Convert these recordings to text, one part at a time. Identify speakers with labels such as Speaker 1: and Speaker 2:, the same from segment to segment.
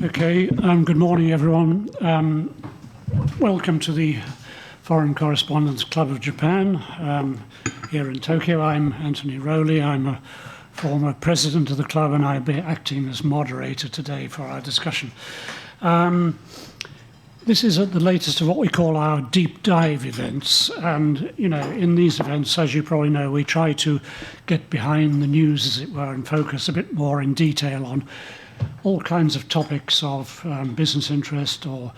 Speaker 1: Okay, good morning, everyone. Welcome to the Foreign Correspondents Club of Japan here in Tokyo. I'm Anthony Rowley. I'm a former president of the club, and I'll be acting as moderator today for our discussion. This is the latest of what we call our deep dive events. And, you know, in these events, as you probably know, we try to get behind the news, as it were, and focus a bit more in detail on all kinds of topics of business interest or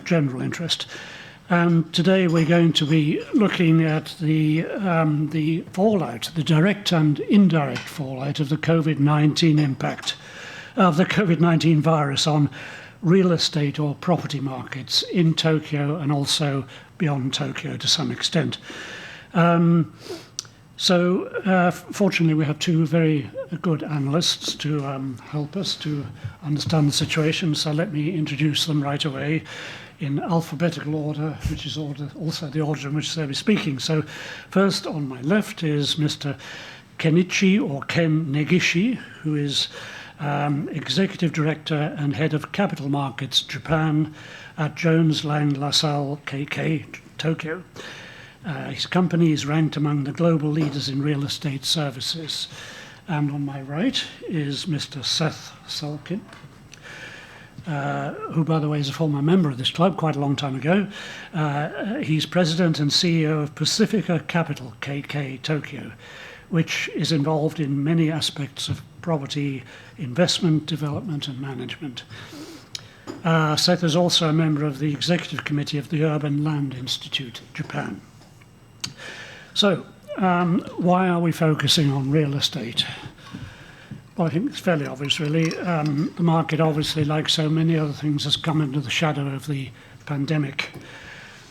Speaker 1: general interest. And today we're going to be looking at the fallout, the direct and indirect fallout of the COVID-19 impact of the COVID-19 virus on real estate or property markets in Tokyo and also beyond Tokyo to some extent. Fortunately, we have two very good analysts to help us to understand the situation. So let me introduce them right away in alphabetical order, which is also the order in which they'll be speaking. So first on my left is Mr. Kenichi or Ken Negishi, who is Executive Director and Head of Capital Markets Japan at Jones Lang LaSalle KK Tokyo. His company is ranked among the global leaders in real estate services. And on my right is Mr. Seth Sulkin, who, by the way, is a former member of this club quite a long time ago. He's President and CEO of Pacifica Capital KK Tokyo, which is involved in many aspects of property investment, development, and management. Seth is also a member of the Executive Committee of the Urban Land Institute, Japan. So, why are we focusing on real estate? Well, I think it's fairly obvious, really. The market, obviously, like so many other things, has come under the shadow of the pandemic.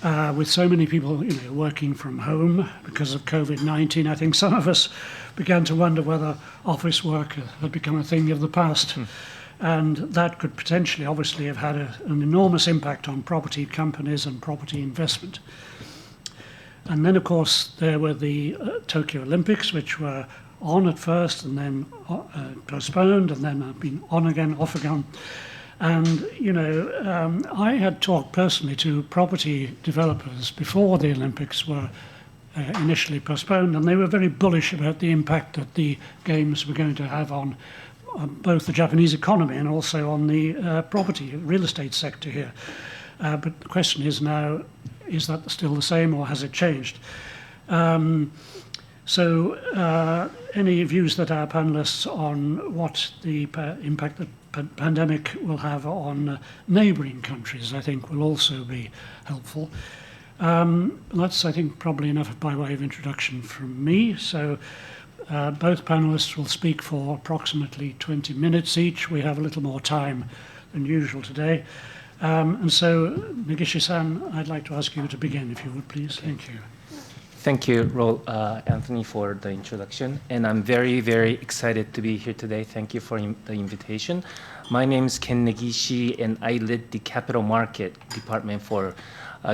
Speaker 1: With so many people, working from home because of COVID-19, I think some of us began to wonder whether office work had become a thing of the past. And that could potentially, obviously, have had an enormous impact on property companies and property investment. And then, of course, there were the Tokyo Olympics, which were on at first and then postponed, and then have been on again, off again. And, I had talked personally to property developers before the Olympics were initially postponed, and they were very bullish about the impact that the Games were going to have on both the Japanese economy and also on the property, real estate sector here. But the question is now, is that still the same or has it changed? Any views that our panelists on what the impact the pandemic will have on neighbouring countries, I think, will also be helpful. That's, I think, probably enough by way of introduction from me. So both panelists will speak for approximately 20 minutes each. We have a little more time than usual today. And so, Negishi-san, I'd like to ask you to begin, if you would, please. Thank you.
Speaker 2: Thank you, Anthony, for the introduction. And I'm very, very excited to be here today. Thank you for the invitation. My name is Ken Negishi, and I lead the capital market department for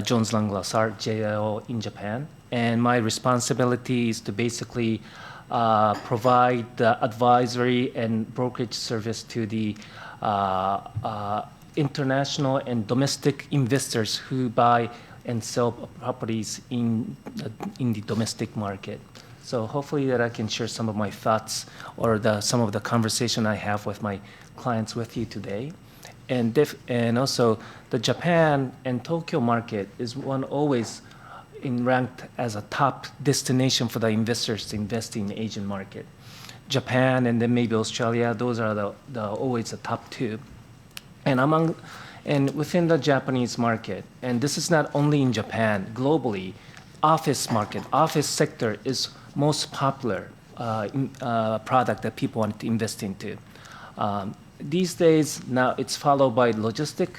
Speaker 2: Jones Lang LaSalle, JLL in Japan. And my responsibility is to basically provide the advisory and brokerage service to the international and domestic investors who buy and sell properties in the domestic market. So hopefully that I can share some of my thoughts or some of the conversation I have with my clients with you today. And also the Japan and Tokyo market is one always ranked as a top destination for the investors to invest in the Asian market. Japan and then maybe Australia, those are always the top two. And within the Japanese market, and this is not only in Japan, globally, office sector is most popular product that people want to invest into. These days, now it's followed by logistic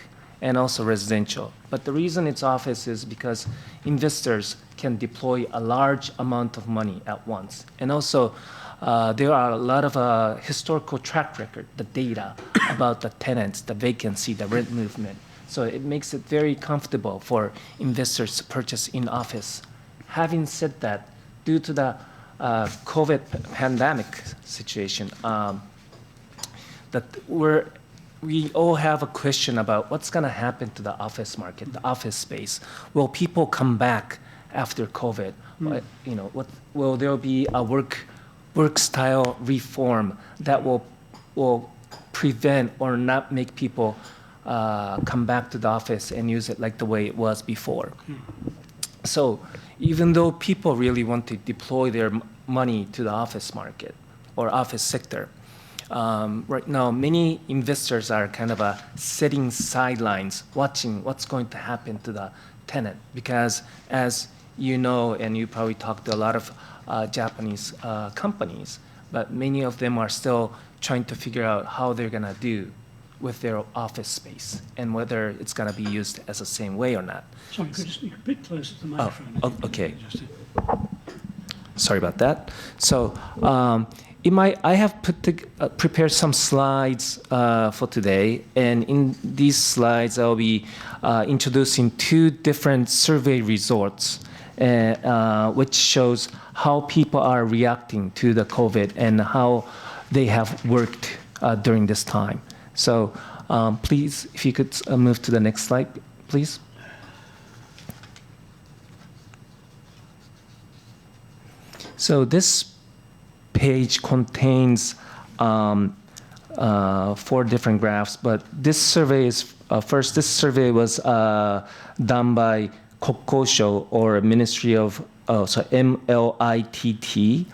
Speaker 2: and also residential. But the reason it's office is because investors can deploy a large amount of money at once. And also, there are a lot of historical track record, the data about the tenants, the vacancy, the rent movement. So it makes it very comfortable for investors to purchase in office. Having said that, due to the COVID pandemic situation, that we're we all have a question about what's going to happen to the office market, the office space. Will people come back after COVID? Will there be a work style reform that will prevent or not make people come back to the office and use it like the way it was before? So even though people really want to deploy their money to the office market or office sector, right now many investors are kind of sitting sidelines, watching what's going to happen to the tenant. Because as you know, and you probably talked to a lot of Japanese companies, but many of them are still trying to figure out how they're going to do with their office space and whether it's going to be used as the same way or not.
Speaker 1: Sorry, could you speak a bit closer to the microphone?
Speaker 2: Okay. Sorry about that. So I have prepared some slides for today, and in these slides I'll be introducing 2 different survey results, which shows how people are reacting to the COVID and how they have worked during this time. So please, if you could move to the next slide, please. So this page contains 4 different graphs, but this survey is this survey was done by Kokkosho, or Ministry of MLITT.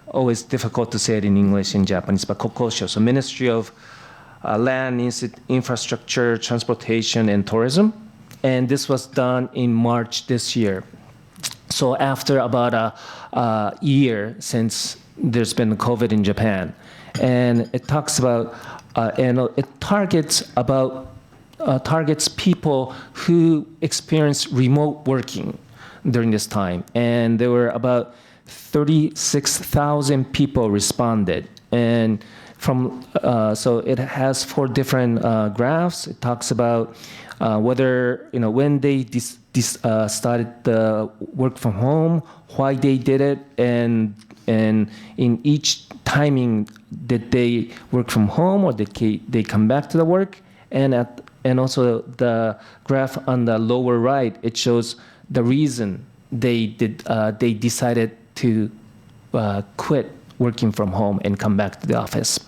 Speaker 2: Always difficult to say it in English and Japanese, but Kokkosho, so Ministry of Land, Infrastructure, Transportation, and Tourism. And this was done in March this year. So after about a year since there's been COVID in Japan, and it talks about and it targets people who experience remote working during this time, and there were about 36,000 people responded, and so it has 4 different graphs. It talks about whether when they started the work from home, why they did it, and in each timing did they work from home or did they come back to the work, and also the graph on the lower right, it shows the reason they decided to quit working from home and come back to the office.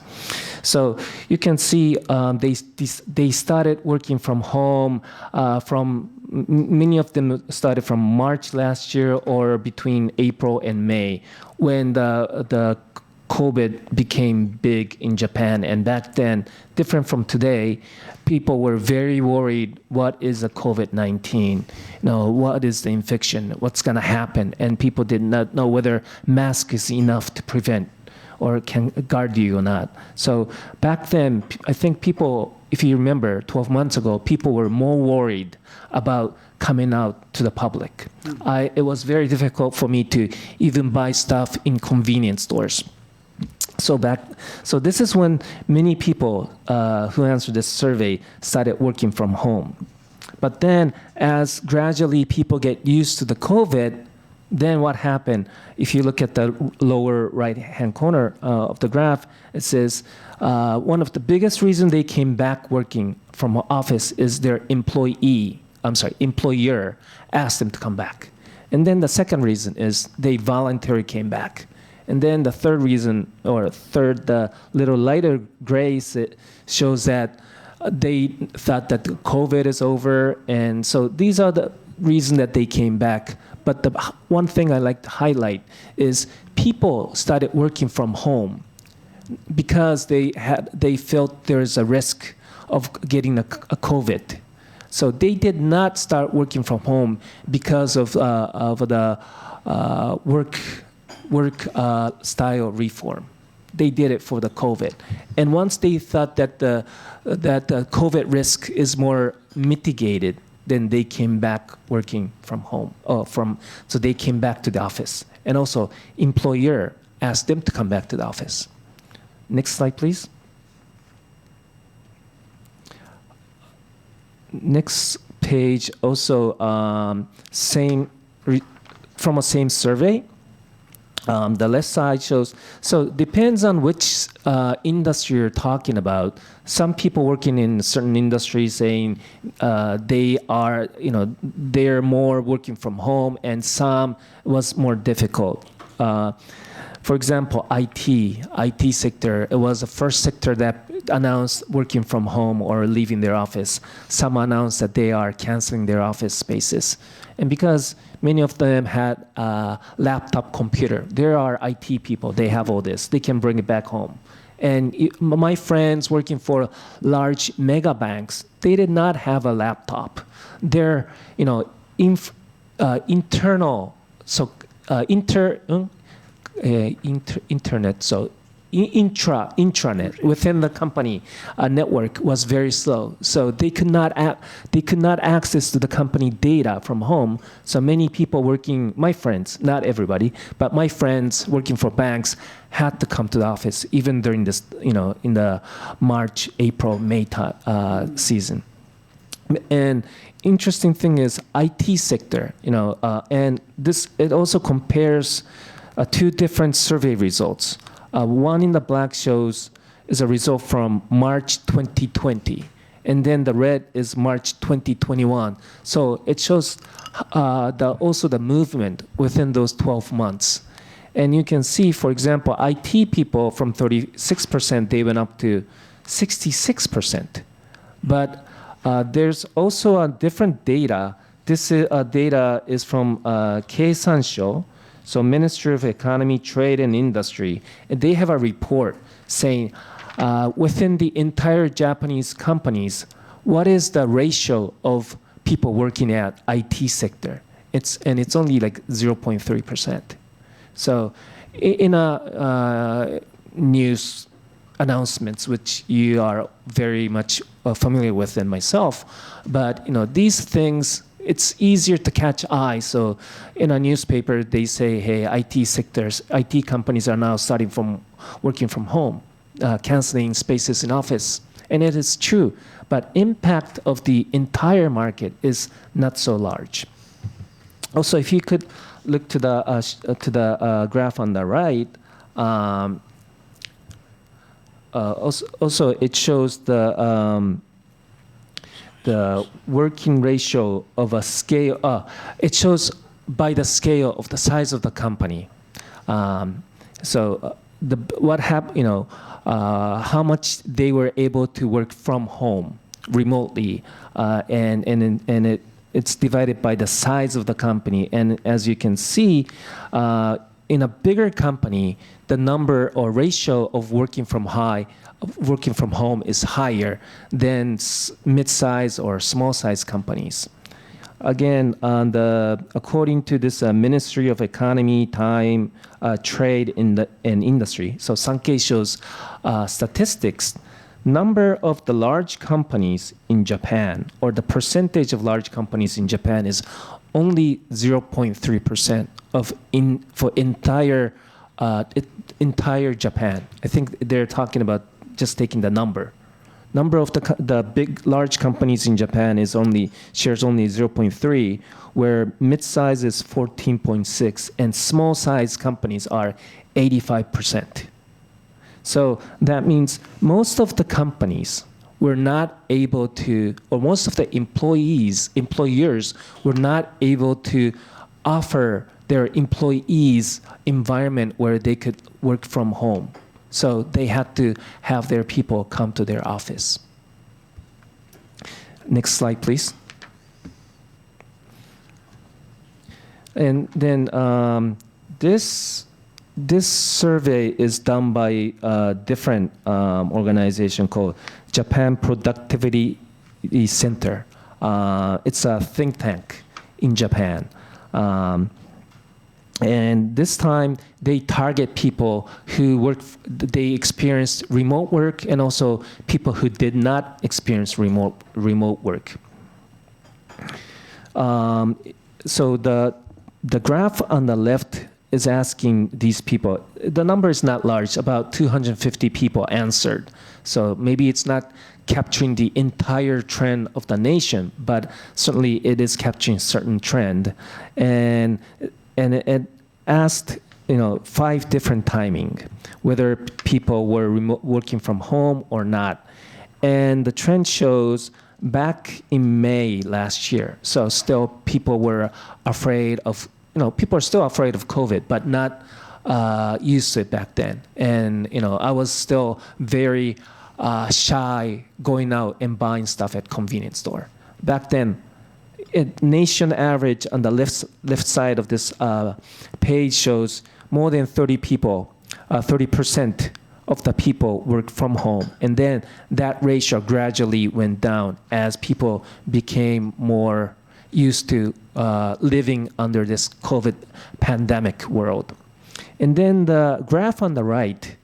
Speaker 2: So you can see they started working from home many of them started from March last year or between April and May, when the COVID became big in Japan. And back then, different from today, people were very worried, what is a COVID-19? What is the infection? What's going to happen? And people did not know whether mask is enough to prevent or can guard you or not. So back then, I think people, if you remember, 12 months ago, people were more worried about coming out to the public. It was very difficult for me to even buy stuff in convenience stores. So this is when many people who answered this survey started working from home. But then as gradually people get used to the COVID, then what happened? If you look at the lower right-hand corner of the graph, it says one of the biggest reasons they came back working from office is their employer asked them to come back. And then the second reason is they voluntarily came back. And then the third reason, the little lighter gray shows that they thought that COVID is over. And so these are the reasons that they came back. But the one thing I like to highlight is people started working from home because they felt there's a risk of getting a COVID. So they did not start working from home because of the work style reform. They did it for the COVID. And once they thought that the COVID risk is more mitigated, then they came back working from home. So they came back to the office. And also, employer asked them to come back to the office. Next slide, please. Next page, also from a same survey. The left side shows, so depends on which industry you're talking about. Some people working in certain industries saying they are, they're more working from home, and some was more difficult. For example, IT sector, it was the first sector that announced working from home or leaving their office. Some announced that they are canceling their office spaces. And because many of them had a laptop computer, there are IT people, they have all this, they can bring it back home. And my friends working for large mega banks, they did not have a laptop. Their, internal, so internet, so intranet within the company network was very slow, so they could not access to the company data from home. So many people working, my friends, not everybody, but my friends working for banks had to come to the office even during this, in the March, April, May season. And interesting thing is IT sector, and this, it also compares two different survey results. One in the black shows is a result from March 2020, and then the red is March 2021. So it shows also the movement within those 12 months. And you can see, for example, IT people from 36%, they went up to 66%. But there's also a different data. This data is from Keisansho, so Ministry of Economy, Trade and Industry. And they have a report saying within the entire Japanese companies, what is the ratio of people working at IT sector? It's only like 0.3%. So in a news announcements, which you are very much familiar with than myself, but these things, it's easier to catch eye. So in a newspaper, they say, hey, IT companies are now starting from working from home, canceling spaces in office. And it is true, but impact of the entire market is not so large. Also, if you could look to the graph on the right, also it shows the working ratio of a scale. It shows by the scale of the size of the company. What happened? How much they were able to work from home remotely, and it's divided by the size of the company. And as you can see, in a bigger company, the number or ratio of working from home is higher than mid-size or small-size companies. Again, according to this Ministry of Economy, Time, Trade and Industry, so Sankei shows statistics, number of the large companies in Japan, or the percentage of large companies in Japan, is only 0.3% for entire Japan. I think they're talking about just taking the number. Number of the large companies in Japan shares only 0.3, where mid-size is 14.6, and small-size companies are 85%. So that means most of the companies were not able to, or most of the employers were not able to offer their employees environment where they could work from home. So they had to have their people come to their office. Next slide, please. And then this survey is done by a different organization called Japan Productivity Center. It's a think tank in Japan. And this time, they target people who they experienced remote work, and also people who did not experience remote work. So the graph on the left is asking these people, the number is not large, about 250 people answered. So maybe it's not capturing the entire trend of the nation, but certainly it is capturing certain trend. And it asked 5 different timing, whether people were working from home or not. And the trend shows back in May last year. So still people were afraid of, people are still afraid of COVID, but not used to it back then. And, I was still very shy going out and buying stuff at convenience store. Back then, nation average on the left side of this page shows more than 30% of the people work from home. And then that ratio gradually went down as people became more used to living under this COVID pandemic world. And then the graph on the right,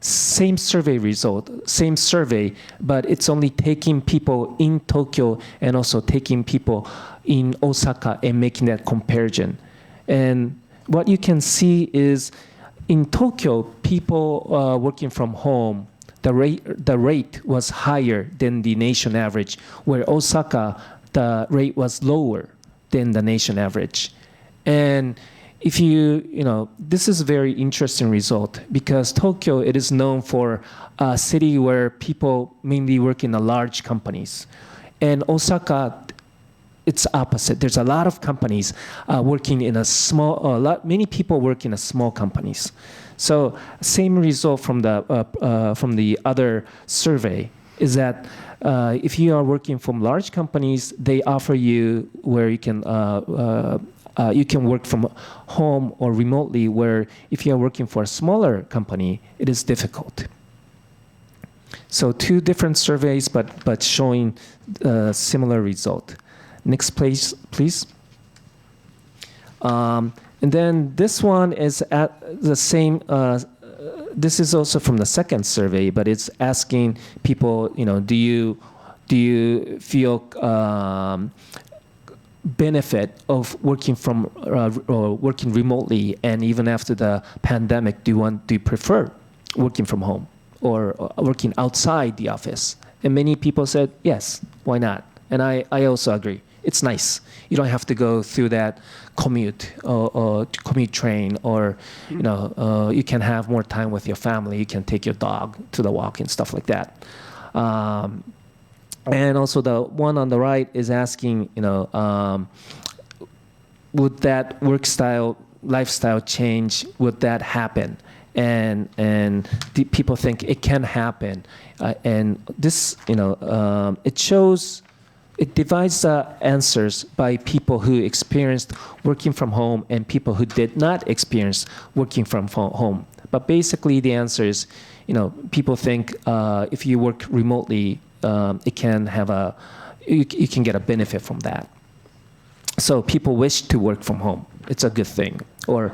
Speaker 2: same survey result, same survey, but it's only taking people in Tokyo and also taking people in Osaka and making that comparison. And what you can see is in Tokyo, people working from home, the rate was higher than the nation average, where Osaka, the rate was lower than the nation average. And if this is a very interesting result because Tokyo, it is known for a city where people mainly work in the large companies. And Osaka, it's opposite. There's a lot of companies working in many people work in a small companies. So same result from the other survey is that if you are working from large companies, they offer you where you can work from home or remotely, where if you are working for a smaller company, it is difficult. So 2 different surveys, but showing similar result. Next page, please. And then this one is at the same, this is also from the second survey, but it's asking people, do you feel benefit of working from or working remotely, and even after the pandemic, do you prefer working from home or working outside the office? And many people said yes, why not? And I also agree. It's nice. You don't have to go through that commute or commute train, or you can have more time with your family. You can take your dog to the walk and stuff like that. And also the one on the right is asking, would that work style, lifestyle change, would that happen? And people think it can happen. And this, it divides the answers by people who experienced working from home and people who did not experience working from home. But basically the answer is, people think if you work remotely, it can have you can get a benefit from that. So people wish to work from home. It's a good thing. Or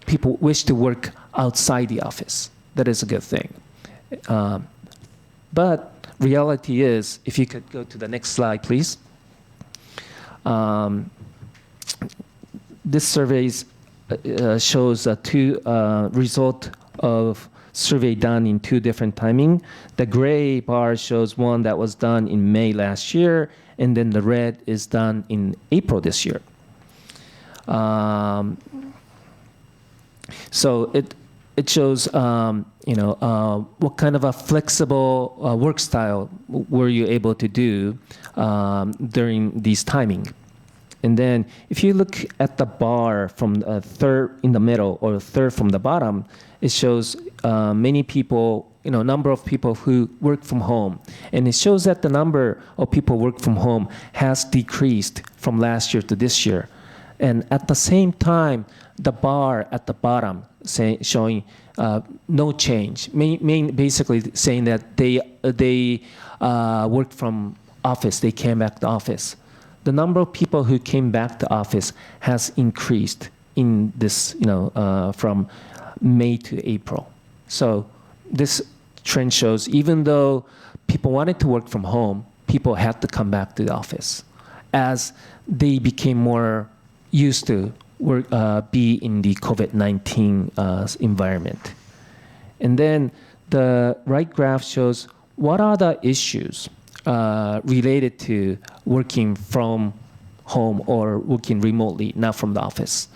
Speaker 2: people wish to work outside the office. That is a good thing. But reality is, if you could go to the next slide, please. This survey shows 2 result of survey done in 2 different timing. The gray bar shows one that was done in May last year, and then the red is done in April this year. So it shows what kind of a flexible work style were you able to do during these timing. And then if you look at the bar from third in the middle or third from the bottom, it shows many people, number of people who work from home. And it shows that the number of people work from home has decreased from last year to this year. And at the same time, the bar at the bottom showing no change, basically saying that they worked from office, they came back to office. The number of people who came back to office has increased in this, from May to April. So this trend shows even though people wanted to work from home, people had to come back to the office as they became more used to be in the COVID-19 environment. And then the right graph shows what are the issues related to working from home or working remotely, not from the office.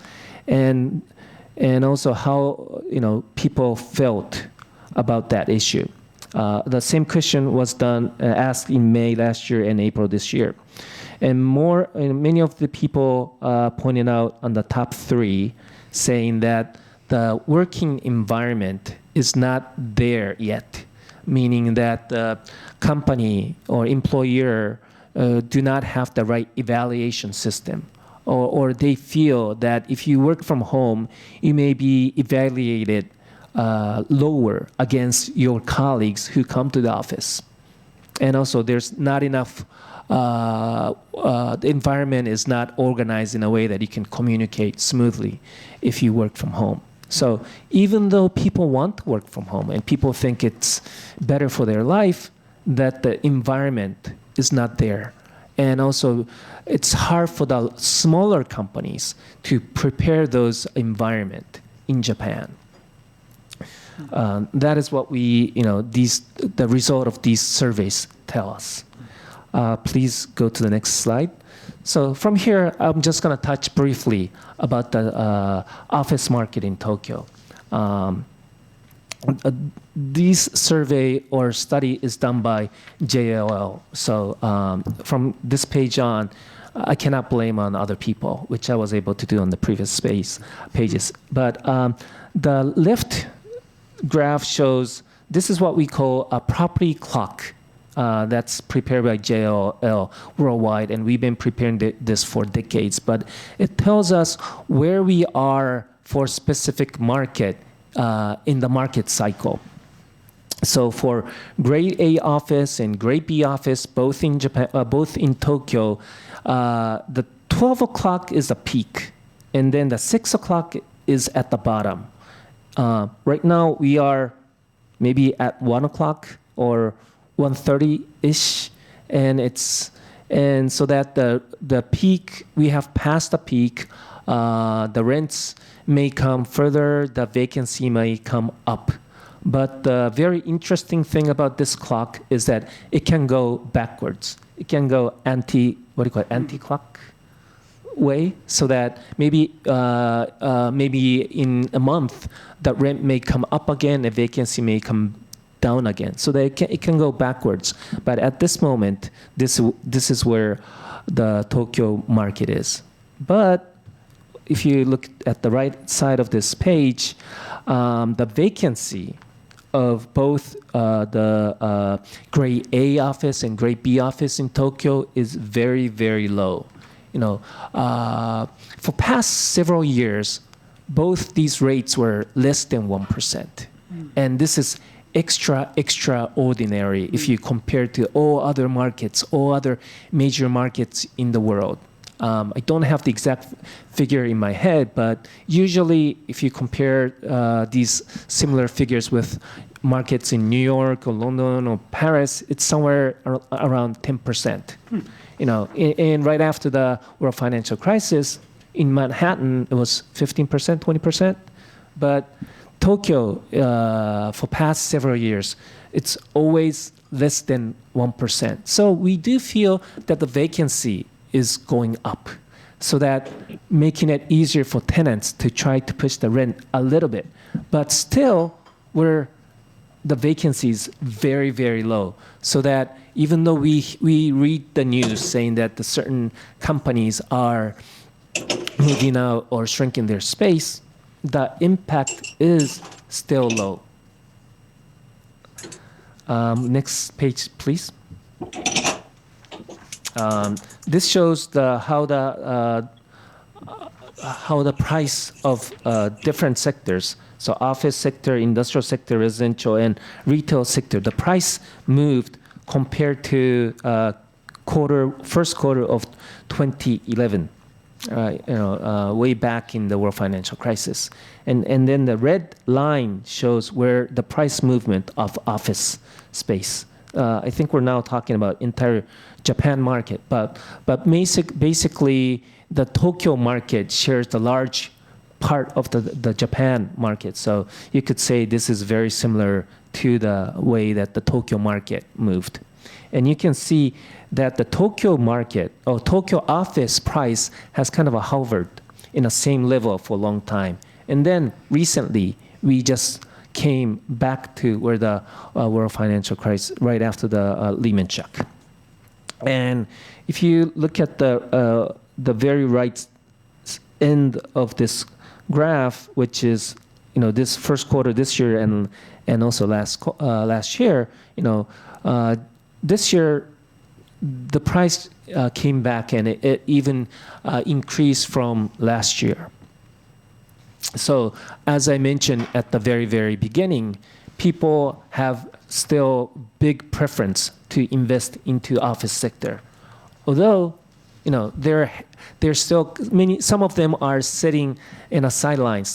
Speaker 2: And and also how people felt about that issue. The same question was asked in May last year and April this year. And many of the people pointed out on the top 3, saying that the working environment is not there yet, meaning that the company or employer do not have the right evaluation system, or they feel that if you work from home, you may be evaluated lower against your colleagues who come to the office. And also there's not enough, the environment is not organized in a way that you can communicate smoothly if you work from home. So even though people want to work from home and people think it's better for their life, that the environment is not there. And also it's hard for the smaller companies to prepare those environment in Japan. That is what the result of these surveys tell us. Please go to the next slide. So from here, I'm just going to touch briefly about the office market in Tokyo. This survey or study is done by JLL. So from this page on, I cannot blame on other people, which I was able to do on the previous pages. But the left graph shows this is what we call a property clock. That's prepared by JLL worldwide, and we've been preparing this for decades. But it tells us where we are for specific market in the market cycle. So for grade A office and grade B office, both in Japan, both in Tokyo, the 12 o'clock is a peak, and then the 6 o'clock is at the bottom. Right now we are maybe at 1 o'clock or 1:30-ish, and so that the peak, we have passed the peak. The rents may come further, the vacancy may come up. But the very interesting thing about this clock is that it can go backwards. It can go anti-clock way, so that maybe in a month, the rent may come up again, the vacancy may come down again. So that it can go backwards. But at this moment, this is where the Tokyo market is. But if you look at the right side of this page, the vacancy of both the grade A office and grade B office in Tokyo is very, very low. For past several years, both these rates were less than 1%. And this is extraordinary if you compare to all other markets, all other major markets in the world. I don't have the exact figure in my head, but usually if you compare these similar figures with markets in New York or London or Paris, it's somewhere around 10%. And right after the world financial crisis, in Manhattan, it was 15%, 20%. But Tokyo, for past several years, it's always less than 1%. So we do feel that the vacancy is going up, so that making it easier for tenants to try to push the rent a little bit. But still, the vacancy is very, very low, so that even though we read the news saying that the certain companies are moving out or shrinking their space, the impact is still low. Next page, please. This shows how the price of different sectors, so office sector, industrial sector, residential, and retail sector, the price moved compared to first quarter of 2011. Way back in the world financial crisis. And then the red line shows where the price movement of office space. I think we're now talking about entire Japan market, but basically the Tokyo market shares the large part of the Japan market. So you could say this is very similar to the way that the Tokyo market moved. And you can see that the Tokyo market, or Tokyo office price, has kind of hovered in the same level for a long time. And then recently, we just came back to where the world financial crisis, right after the Lehman shock. And if you look at the very right end of this graph, which is this first quarter this year and also last year, this year the price came back and it even increased from last year. So as I mentioned at the very, very beginning, people have still big preference to invest into office sector. Although, there's still some of them are standing in a sideline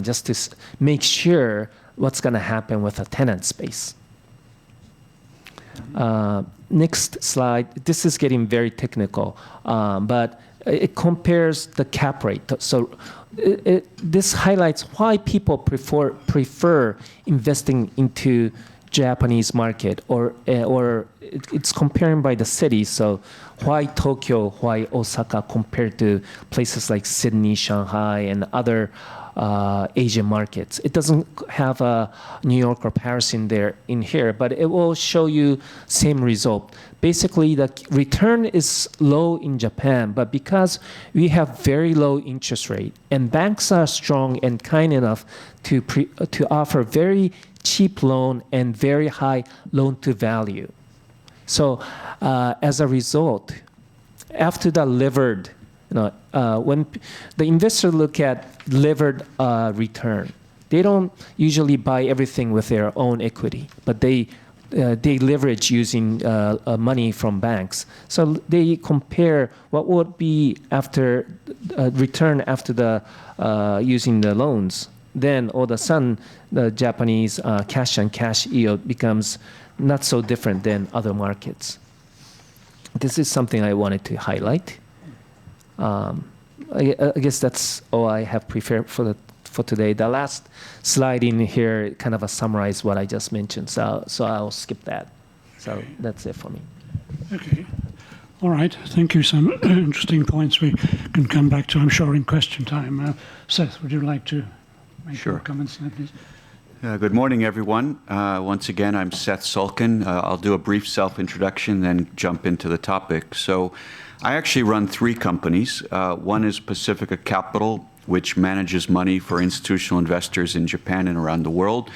Speaker 2: just to make sure what's going to happen with a tenant space. Next slide. This is getting very technical, but it compares the cap rate. So this highlights why people prefer investing into Japanese market, or it's comparing by the city. So why Tokyo, why Osaka compared to places like Sydney, Shanghai, and other Asian markets. It doesn't have a New York or Paris in here, but it will show you same result. Basically, the return is low in Japan, but because we have very low interest rate and banks are strong and kind enough to offer very cheap loan and very high loan to value. So as a result, after the levered, when the investor look at levered return, they don't usually buy everything with their own equity, but they leverage using money from banks. So they compare what would be after return after the using the loans. Then all of a sudden, the Japanese cash and cash yield becomes not so different than other markets. This is something I wanted to highlight. I guess that's all I have prepared for today. The last slide in here kind of summarize what I just mentioned, so I'll skip that. So that's it for me.
Speaker 1: Okay. All right. Thank you. Some interesting points we can come back to, I'm sure, in question time. Seth, would you like to make your comments now, please?
Speaker 3: Good morning, everyone. Once again, I'm Seth Sulkin. I'll do a brief self-introduction, then jump into the topic. So I actually run three companies. One is Pacifica Capital, which manages money for institutional investors in Japan and around the world.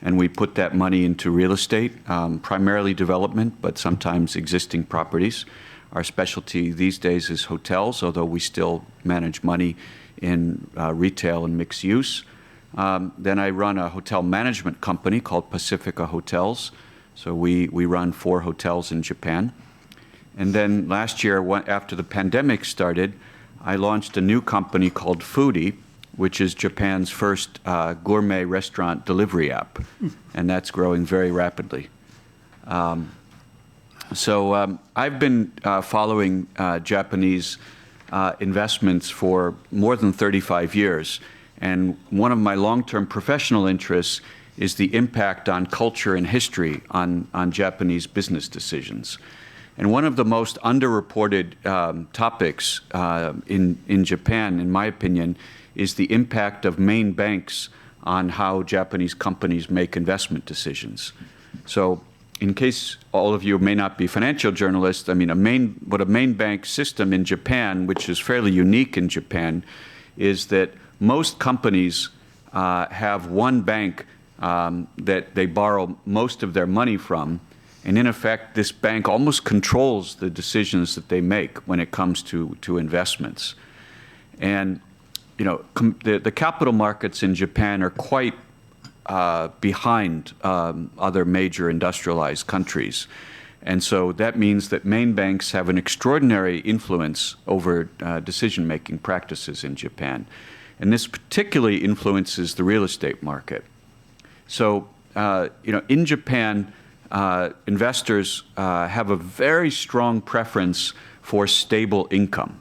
Speaker 3: And we put that money into real estate, primarily development, but sometimes existing properties. Our specialty these days is hotels, although we still manage money in retail and mixed use. Then I run a hotel management company called Pacifica Hotels. So we run 4 hotels in Japan. And then last year, after the pandemic started, I launched a new company called Foodie, which is Japan's first gourmet restaurant delivery app. And that's growing very rapidly. So I've been following Japanese investments for more than 35 years. And one of my long-term professional interests is the impact on culture and history on Japanese business decisions. And one of the most underreported topics in Japan, in my opinion, is the impact of main banks on how Japanese companies make investment decisions. So in case all of you may not be financial journalists, I mean, what a main bank system in Japan, which is fairly unique in Japan, is that most companies have one bank that they borrow most of their money from. And in effect, this bank almost controls the decisions that they make when it comes to investments. And the capital markets in Japan are quite behind other major industrialized countries. And so that means that main banks have an extraordinary influence over decision-making practices in Japan. And this particularly influences the real estate market. So, in Japan, investors have a very strong preference for stable income.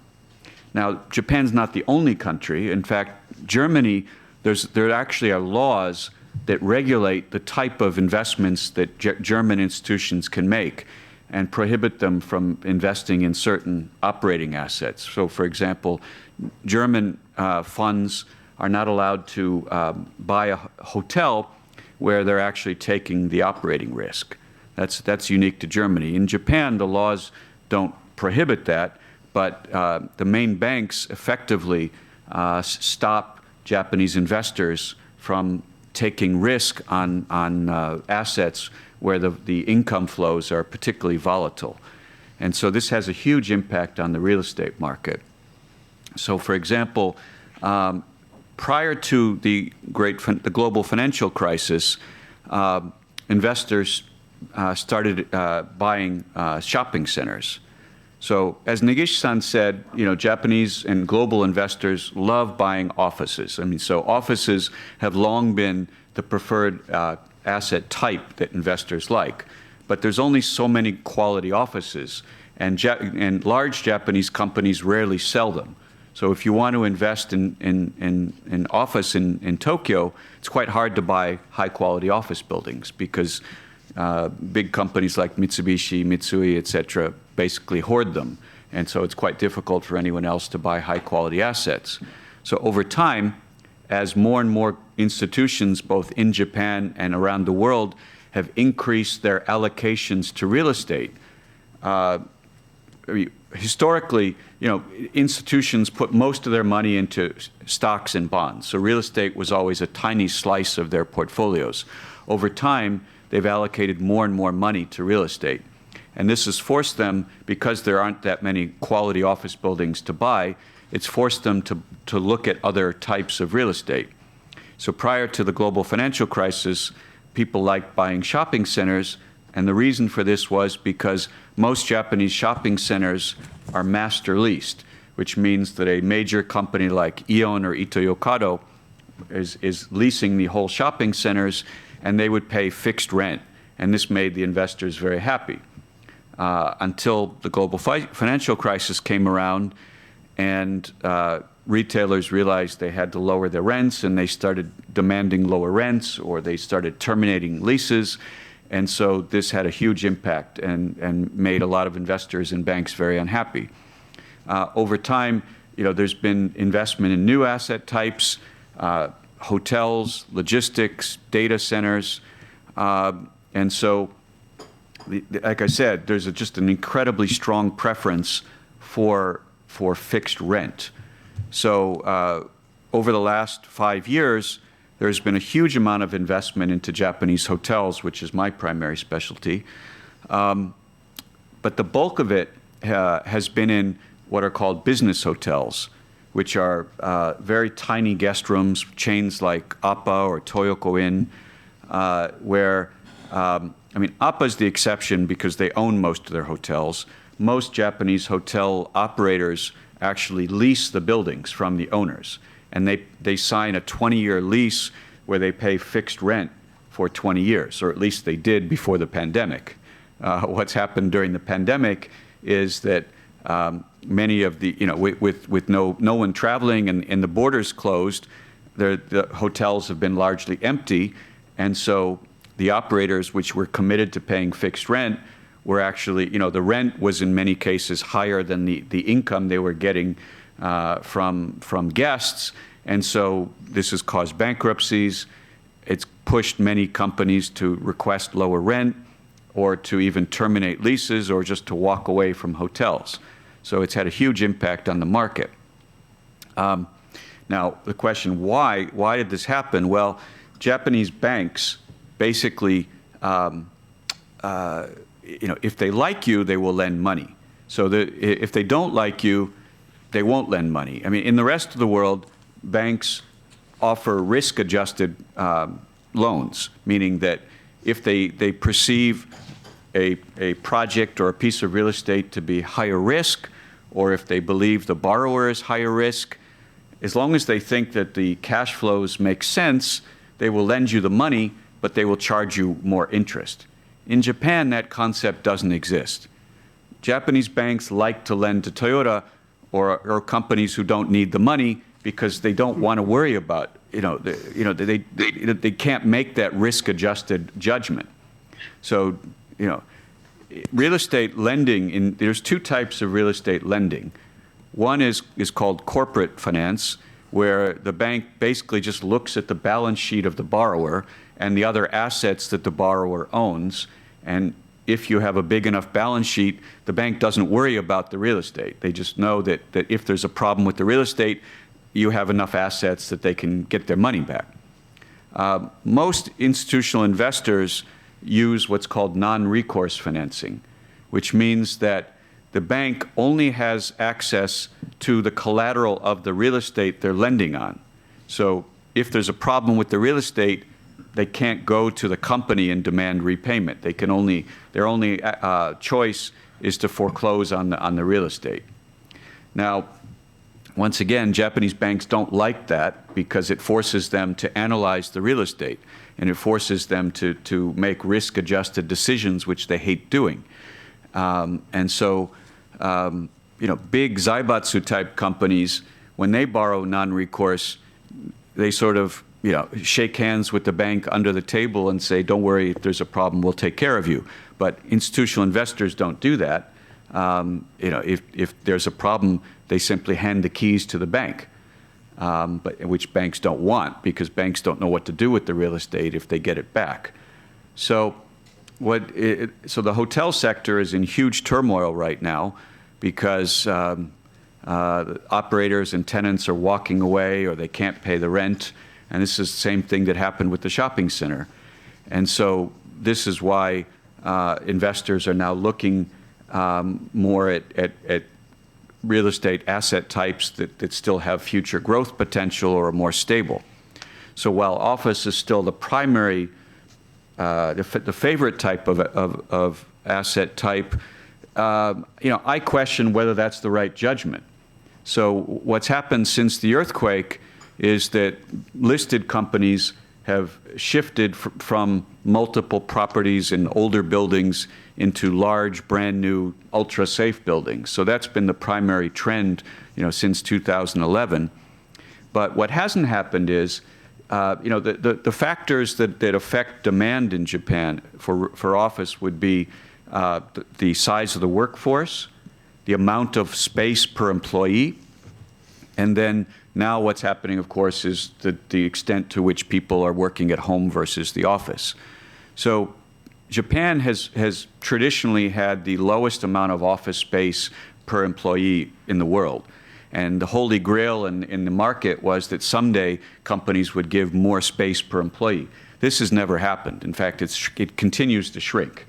Speaker 3: Now, Japan's not the only country. In fact, Germany, there actually are laws that regulate the type of investments that German institutions can make and prohibit them from investing in certain operating assets. So, for example, German funds are not allowed to buy a hotel where they're actually taking the operating risk. That's unique to Germany. In Japan, the laws don't prohibit that, but the main banks effectively stop Japanese investors from taking risk on assets where the income flows are particularly volatile. And so this has a huge impact on the real estate market. So for example, prior to the global financial crisis, investors started buying shopping centers. So as Negishi-san said, Japanese and global investors love buying offices. I mean, so offices have long been the preferred asset type that investors like. But there's only so many quality offices, and large Japanese companies rarely sell them. So if you want to invest in office in Tokyo, it's quite hard to buy high-quality office buildings because big companies like Mitsubishi, Mitsui, et cetera, basically hoard them. And so it's quite difficult for anyone else to buy high-quality assets. So over time, as more and more institutions, both in Japan and around the world, have increased their allocations to real estate, historically, institutions put most of their money into stocks and bonds. So real estate was always a tiny slice of their portfolios. Over time, they've allocated more and more money to real estate. And this has forced them, because there aren't that many quality office buildings to buy, it's forced them to look at other types of real estate. So prior to the global financial crisis, people liked buying shopping centers, and the reason for this was because most Japanese shopping centers are master leased, which means that a major company like Aeon or Ito-Yokado is leasing the whole shopping centers, and they would pay fixed rent. And this made the investors very happy until the global financial crisis came around, and retailers realized they had to lower their rents, and they started demanding lower rents, or they started terminating leases. And so this had a huge impact and made a lot of investors and banks very unhappy. Over time, there's been investment in new asset types, hotels, logistics, data centers. And so, like I said, there's just an incredibly strong preference for fixed rent. So over the last 5 years, there's been a huge amount of investment into Japanese hotels, which is my primary specialty. But the bulk of it has been in what are called business hotels, which are very tiny guest rooms, chains like Appa or Toyoko Inn, where, Appa is the exception because they own most of their hotels. Most Japanese hotel operators actually lease the buildings from the owners. And they sign a 20-year lease where they pay fixed rent for 20 years, or at least they did before the pandemic. What's happened during the pandemic is that many of the, with no one traveling and the borders closed, the hotels have been largely empty. And so the operators, which were committed to paying fixed rent, were actually, the rent was in many cases higher than the income they were getting from guests. And so this has caused bankruptcies. It's pushed many companies to request lower rent, or to even terminate leases, or just to walk away from hotels. So it's had a huge impact on the market. Now, the question, why did this happen? Well, Japanese banks basically, if they like you, they will lend money. So if they don't like you, they won't lend money. In the rest of the world, banks offer risk-adjusted loans, meaning that if they perceive a project or a piece of real estate to be higher risk, or if they believe the borrower is higher risk, as long as they think that the cash flows make sense, they will lend you the money, but they will charge you more interest. In Japan, that concept doesn't exist. Japanese banks like to lend to Toyota or companies who don't need the money because they don't want to worry about, they can't make that risk-adjusted judgment. So, real estate lending, there's two types of real estate lending. One is called corporate finance, where the bank basically just looks at the balance sheet of the borrower and the other assets that the borrower owns. And if you have a big enough balance sheet, the bank doesn't worry about the real estate. They just know that if there's a problem with the real estate, you have enough assets that they can get their money back. Most institutional investors use what's called non-recourse financing, which means that the bank only has access to the collateral of the real estate they're lending on. So if there's a problem with the real estate, they can't go to the company and demand repayment. Their only choice is to foreclose on the real estate. Now, once again, Japanese banks don't like that because it forces them to analyze the real estate, and it forces them to make risk-adjusted decisions, which they hate doing. And so, big zaibatsu-type companies, when they borrow non-recourse, they sort of, shake hands with the bank under the table and say, don't worry, if there's a problem, we'll take care of you. But institutional investors don't do that. If there's a problem, they simply hand the keys to the bank, which banks don't want, because banks don't know what to do with the real estate if they get it back. So the hotel sector is in huge turmoil right now because operators and tenants are walking away or they can't pay the rent. And this is the same thing that happened with the shopping center. And so this is why investors are now looking more at real estate asset types that still have future growth potential or are more stable. So while office is still the primary, the favorite type of asset type, I question whether that's the right judgment. So what's happened since the earthquake is that listed companies have shifted from multiple properties in older buildings into large, brand new, ultra-safe buildings. So that's been the primary trend, since 2011. But what hasn't happened is, the factors that affect demand in Japan for office would be the size of the workforce, the amount of space per employee, and then now what's happening, of course, is the extent to which people are working at home versus the office. So Japan has traditionally had the lowest amount of office space per employee in the world. And the holy grail in the market was that someday companies would give more space per employee. This has never happened. In fact, it continues to shrink.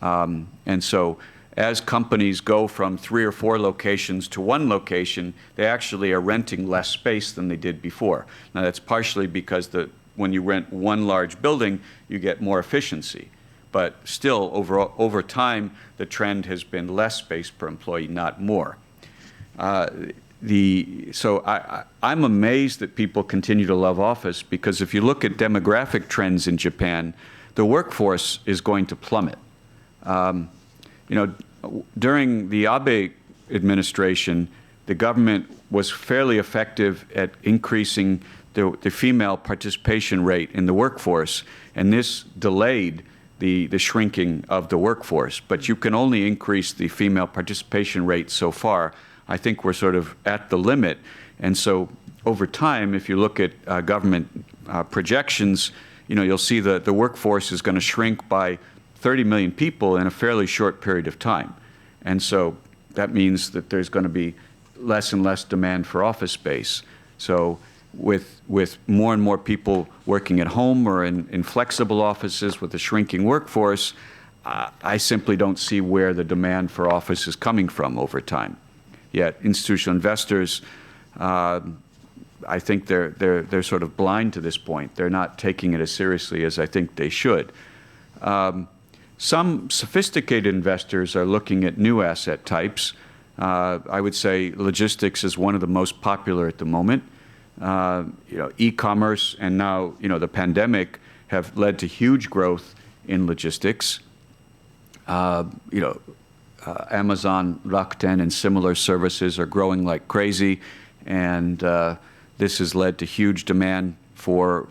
Speaker 3: And so as companies go from 3 or 4 locations to 1 location, they actually are renting less space than they did before. Now, that's partially because when you rent one large building, you get more efficiency. But still, over time, the trend has been less space per employee, not more. So I'm amazed that people continue to love office, because if you look at demographic trends in Japan, the workforce is going to plummet. During the Abe administration, the government was fairly effective at increasing the female participation rate in the workforce, and this delayed the shrinking of the workforce. But you can only increase the female participation rate so far. I think we're sort of at the limit. And so over time, if you look at government projections, you'll see that the workforce is going to shrink by 30 million people in a fairly short period of time. And so that means that there's going to be less and less demand for office space. So with more and more people working at home or in flexible offices with a shrinking workforce, I simply don't see where the demand for office is coming from over time. Yet institutional investors, I think they're sort of blind to this point. They're not taking it as seriously as I think they should. Some sophisticated investors are looking at new asset types. I would say logistics is one of the most popular at the moment. E-commerce and now, the pandemic have led to huge growth in logistics. Amazon, Rakuten, and similar services are growing like crazy, and this has led to huge demand for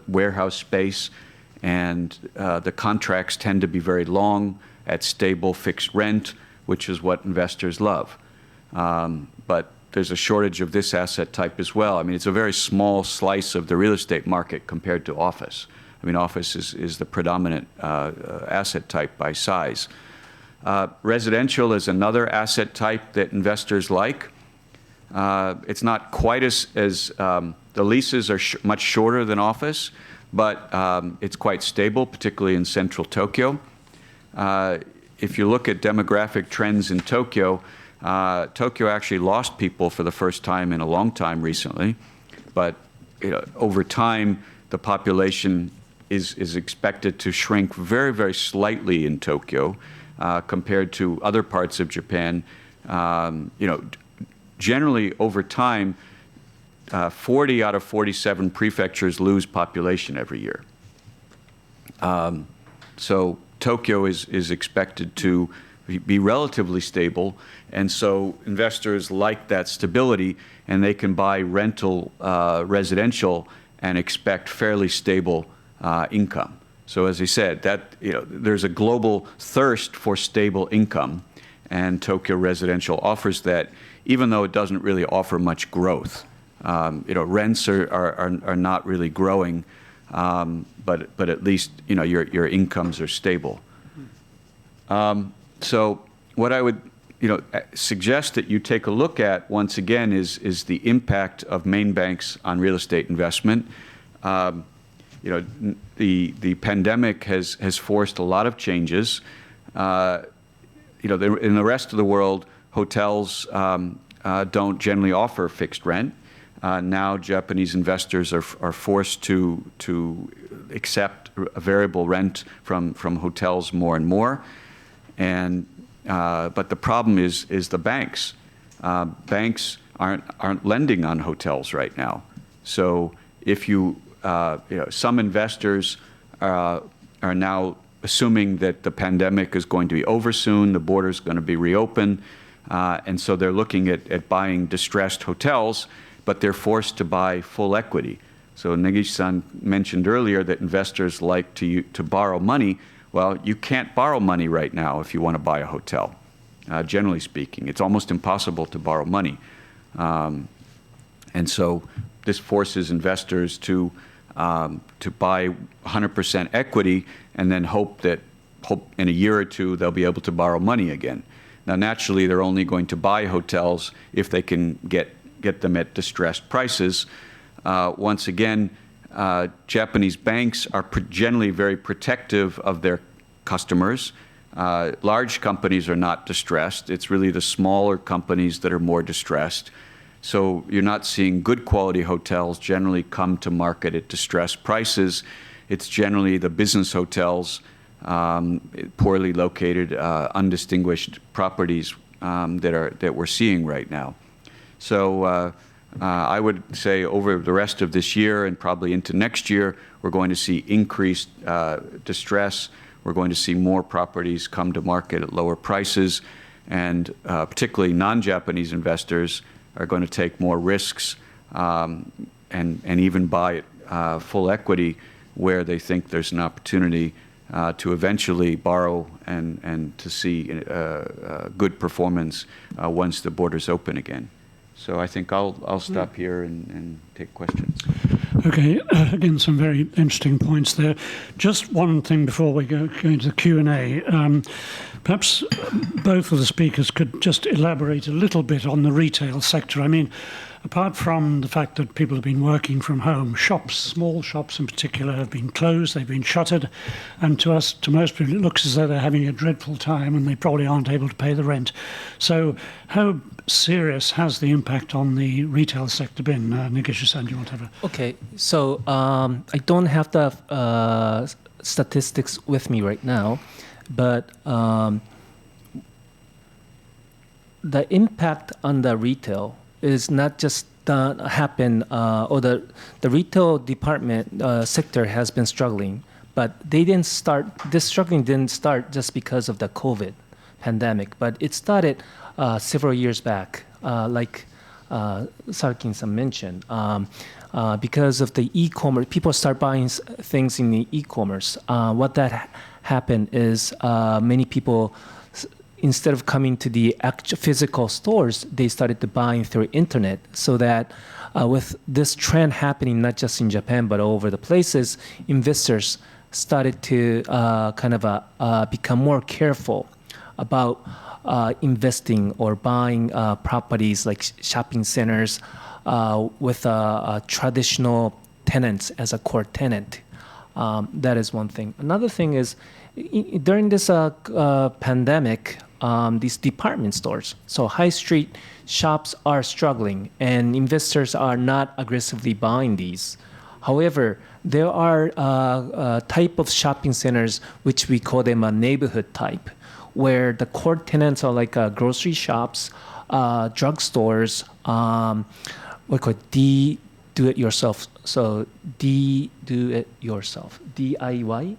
Speaker 3: warehouse space. And the contracts tend to be very long at stable fixed rent, which is what investors love. But there's a shortage of this asset type as well. I mean, it's a very small slice of the real estate market compared to office. I mean, office is the predominant asset type by size. Residential is another asset type that investors like. It's not quite as the leases are much shorter than office, but it's quite stable, particularly in central Tokyo. If you look at demographic trends in Tokyo, Tokyo actually lost people for the first time in a long time recently, but over time the population is expected to shrink very, very slightly in Tokyo compared to other parts of Japan. Generally over time, 40 out of 47 prefectures lose population every year. So Tokyo is expected to be relatively stable, and so investors like that stability, and they can buy rental residential and expect fairly stable income. So as I said, there's a global thirst for stable income, and Tokyo residential offers that, even though it doesn't really offer much growth. Rents are not really growing, but at least your incomes are stable. So what I would suggest that you take a look at once again is the impact of main banks on real estate investment. The pandemic has forced a lot of changes. In the rest of the world, hotels don't generally offer fixed rent. Now Japanese investors are forced to accept a variable rent from hotels more and more. But the problem is the banks. Banks aren't lending on hotels right now. So if some investors are now assuming that the pandemic is going to be over soon, the border's going to be reopened, and so they're looking at buying distressed hotels, but they're forced to buy full equity. So Negishi-san mentioned earlier that investors like to borrow money. Well, you can't borrow money right now if you want to buy a hotel. Generally speaking, it's almost impossible to borrow money. And so this forces investors to buy 100% equity and then hope in a year or two they'll be able to borrow money again. Now, naturally, they're only going to buy hotels if they can get them at distressed prices. Once again, Japanese banks are generally very protective of their customers. Large companies are not distressed. It's really the smaller companies that are more distressed. So you're not seeing good quality hotels generally come to market at distressed prices. It's generally the business hotels, poorly located, undistinguished properties that we're seeing right now. So I would say over the rest of this year and probably into next year, we're going to see increased distress. We're going to see more properties come to market at lower prices, and particularly non-Japanese investors are going to take more risks and even buy full equity where they think there's an opportunity to eventually borrow and to see good performance once the borders open again. So I think I'll stop here and take questions.
Speaker 1: Okay, again, some very interesting points there. Just one thing before we go into the Q&A. Perhaps both of the speakers could just elaborate a little bit on the retail sector. I mean, apart from the fact that people have been working from home, shops, small shops in particular, have been closed, they've been shuttered, and to most people it looks as though they're having a dreadful time and they probably aren't able to pay the rent. So how serious has the impact on the retail sector been? Negishi-san, do you want to have a...
Speaker 2: Okay, so I don't have the statistics with me right now, but the impact on the retail is not just happen, or the retail department sector has been struggling, but this struggling didn't start just because of the COVID pandemic, but it started several years back, like Sulkin-san mentioned, because of the e-commerce. People start buying things in the e-commerce. What that happened is many people instead of coming to the actual physical stores, they started to buying through internet. So that with this trend happening, not just in Japan, but all over the places, investors started to become more careful about investing or buying properties like shopping centers with traditional tenants as a core tenant. That is one thing. Another thing is, during this pandemic, these department stores, so high street shops are struggling and investors are not aggressively buying these. However, there are type of shopping centers which we call them a neighborhood type, where the core tenants are like grocery shops, drugstores, we call it do-it-yourself. So do-it-yourself, DIY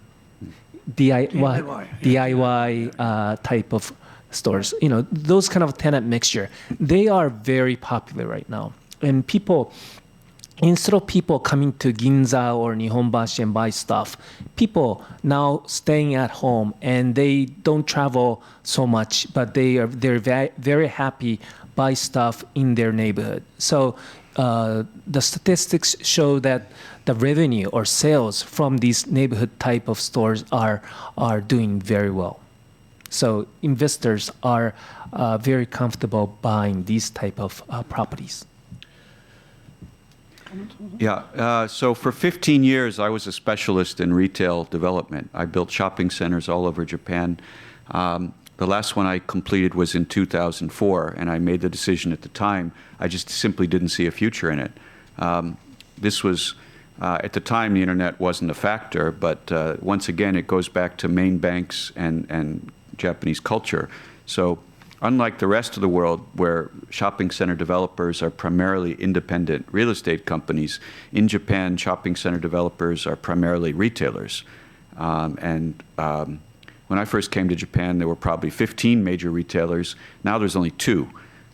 Speaker 2: type of stores. You know, those kind of tenant mixture. They are very popular right now, and people. Instead of people coming to Ginza or Nihonbashi and buy stuff, people now staying at home and they don't travel so much, but they're very happy buy stuff in their neighborhood. So the statistics show that the revenue or sales from these neighborhood type of stores are doing very well. So investors are very comfortable buying these type of properties.
Speaker 3: Yeah, so for 15 years, I was a specialist in retail development. I built shopping centers all over Japan. The last one I completed was in 2004, and I made the decision at the time. I just simply didn't see a future in it. This was, at the time, the internet wasn't a factor, but once again, it goes back to main banks and Japanese culture. So unlike the rest of the world, where shopping center developers are primarily independent real estate companies, in Japan, shopping center developers are primarily retailers. When I first came to Japan, there were probably 15 major retailers. Now there's only 2,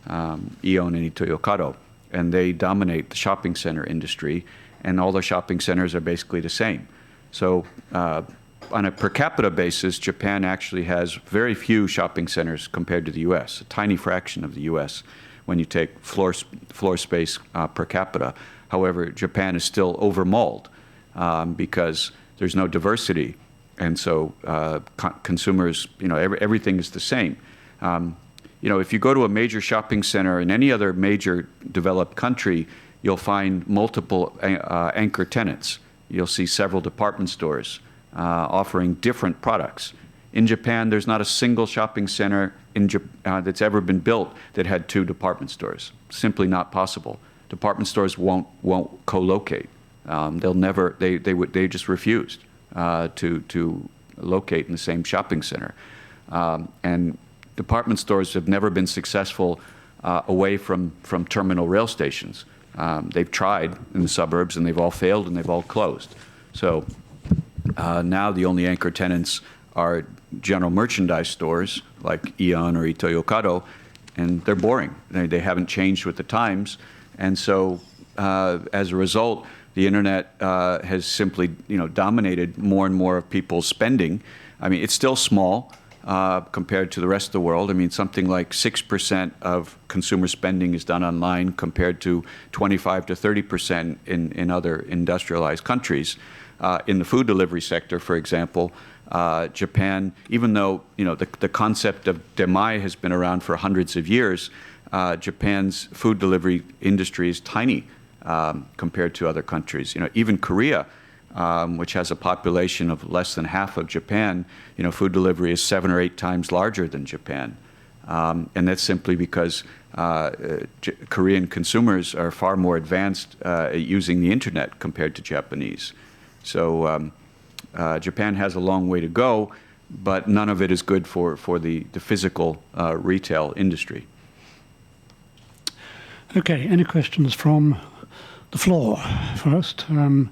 Speaker 3: Aeon and Ito-Yokado, and they dominate the shopping center industry, and all their shopping centers are basically the same. So on a per capita basis, Japan actually has very few shopping centers compared to the U.S., a tiny fraction of the U.S. when you take floor space per capita. However, Japan is still over-malled because there's no diversity. And so consumers, you know, everything is the same. You know, if you go to a major shopping center in any other major developed country, you'll find multiple anchor tenants. You'll see several department stores offering different products. In Japan, there's not a single shopping center that's ever been built that had 2 department stores. Simply not possible. Department stores won't co-locate. They'll never. They just refused to locate in the same shopping center. And department stores have never been successful away from terminal rail stations. They've tried in the suburbs, and they've all failed, and they've all closed. So now the only anchor tenants are general merchandise stores like Aeon or Ito-Yokado, and they're boring. They haven't changed with the times. And so as a result, the internet has simply, you know, dominated more and more of people's spending. I mean, it's still small compared to the rest of the world. I mean, something like 6% of consumer spending is done online compared to 25 to 30% in other industrialized countries. In the food delivery sector, for example, Japan, even though, you know, the concept of demai has been around for hundreds of years, Japan's food delivery industry is tiny compared to other countries. You know, even Korea, which has a population of less than half of Japan, you know, food delivery is 7 or 8 times larger than Japan. And that's simply because Korean consumers are far more advanced at using the internet compared to Japanese. So Japan has a long way to go, but none of it is good for the physical retail industry.
Speaker 1: Okay, any questions from the floor first? And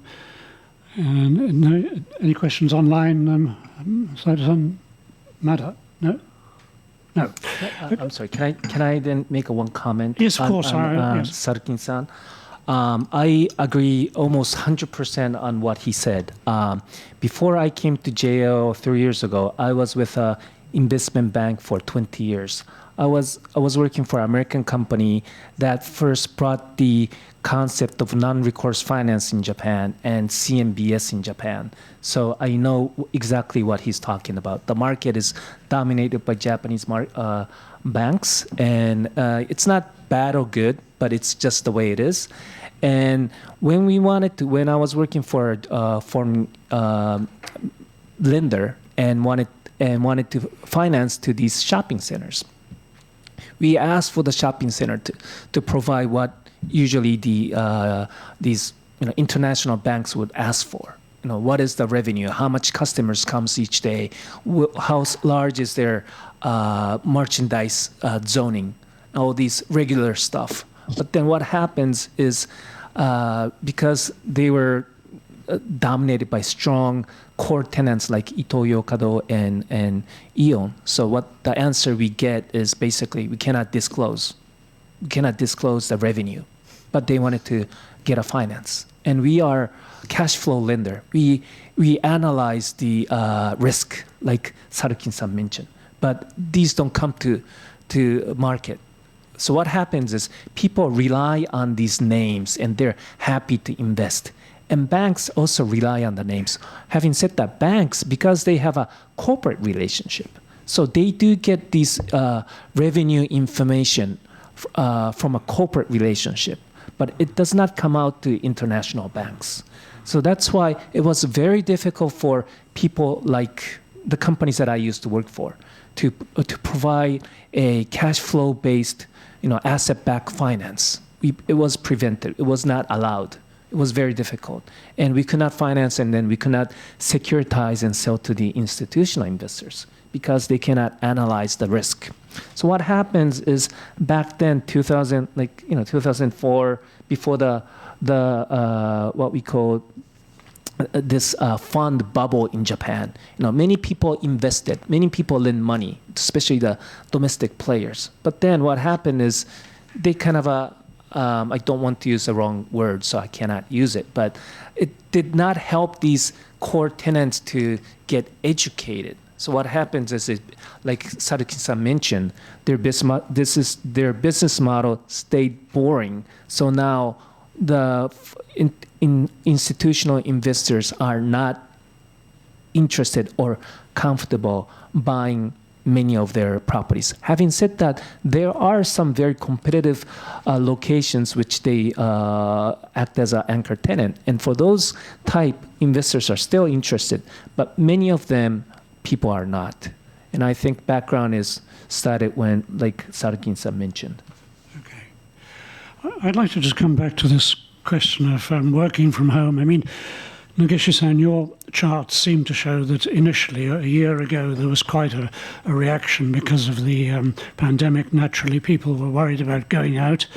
Speaker 1: no, any questions online? Saito-san, Mada? No? No.
Speaker 2: I'm sorry. Can I then make one comment?
Speaker 1: Yes, of course. Yes.
Speaker 2: Sulkin-san. I agree almost 100% on what he said. Before I came to JO 3 years ago, I was with investment bank for 20 years. I was working for an American company that first brought the concept of non-recourse finance in Japan and CMBS in Japan. So I know exactly what he's talking about. The market is dominated by Japanese banks, and it's not bad or good, but it's just the way it is. And when I was working for a foreign lender and wanted to finance to these shopping centers, we asked for the shopping center to provide what usually these international banks would ask for. What is the revenue? How much customers comes each day? How large is their merchandise zoning? All these regular stuff. But then what happens is because they were dominated by strong core tenants like Ito-Yokado and Aeon. So what the answer we get is basically we cannot disclose. We cannot disclose the revenue. But they wanted to get a finance. And we are a cash flow lender. We analyze the risk, like Sulkin-san mentioned. But these don't come to market. So what happens is people rely on these names and they're happy to invest. And banks also rely on the names. Having said that, banks, because they have a corporate relationship, so they do get these revenue information from a corporate relationship, but it does not come out to international banks. So that's why it was very difficult for people like the companies that I used to work for to provide a cash flow based, asset-backed finance. It was prevented. It was not allowed. It was very difficult. And we could not finance, and then we could not securitize and sell to the institutional investors because they cannot analyze the risk. So what happens is back then, 2004, before the what we call this fund bubble in Japan, many people invested, many people lent money, especially the domestic players. But then what happened is they kind of I don't want to use the wrong word, so I cannot use it, but it did not help these core tenants to get educated. So what happens is, like Saruki-san mentioned, their business model stayed boring. So now the institutional investors are not interested or comfortable buying many of their properties. Having said that, there are some very competitive locations which they act as an anchor tenant. And for those type, investors are still interested, but many of them, people are not. And I think background is started when, like Sarukin-san mentioned.
Speaker 1: Okay. I'd like to just come back to this question of working from home. I mean, Negishi-san, your charts seem to show that initially, a year ago, there was quite a reaction because of the pandemic. Naturally, people were worried about going out.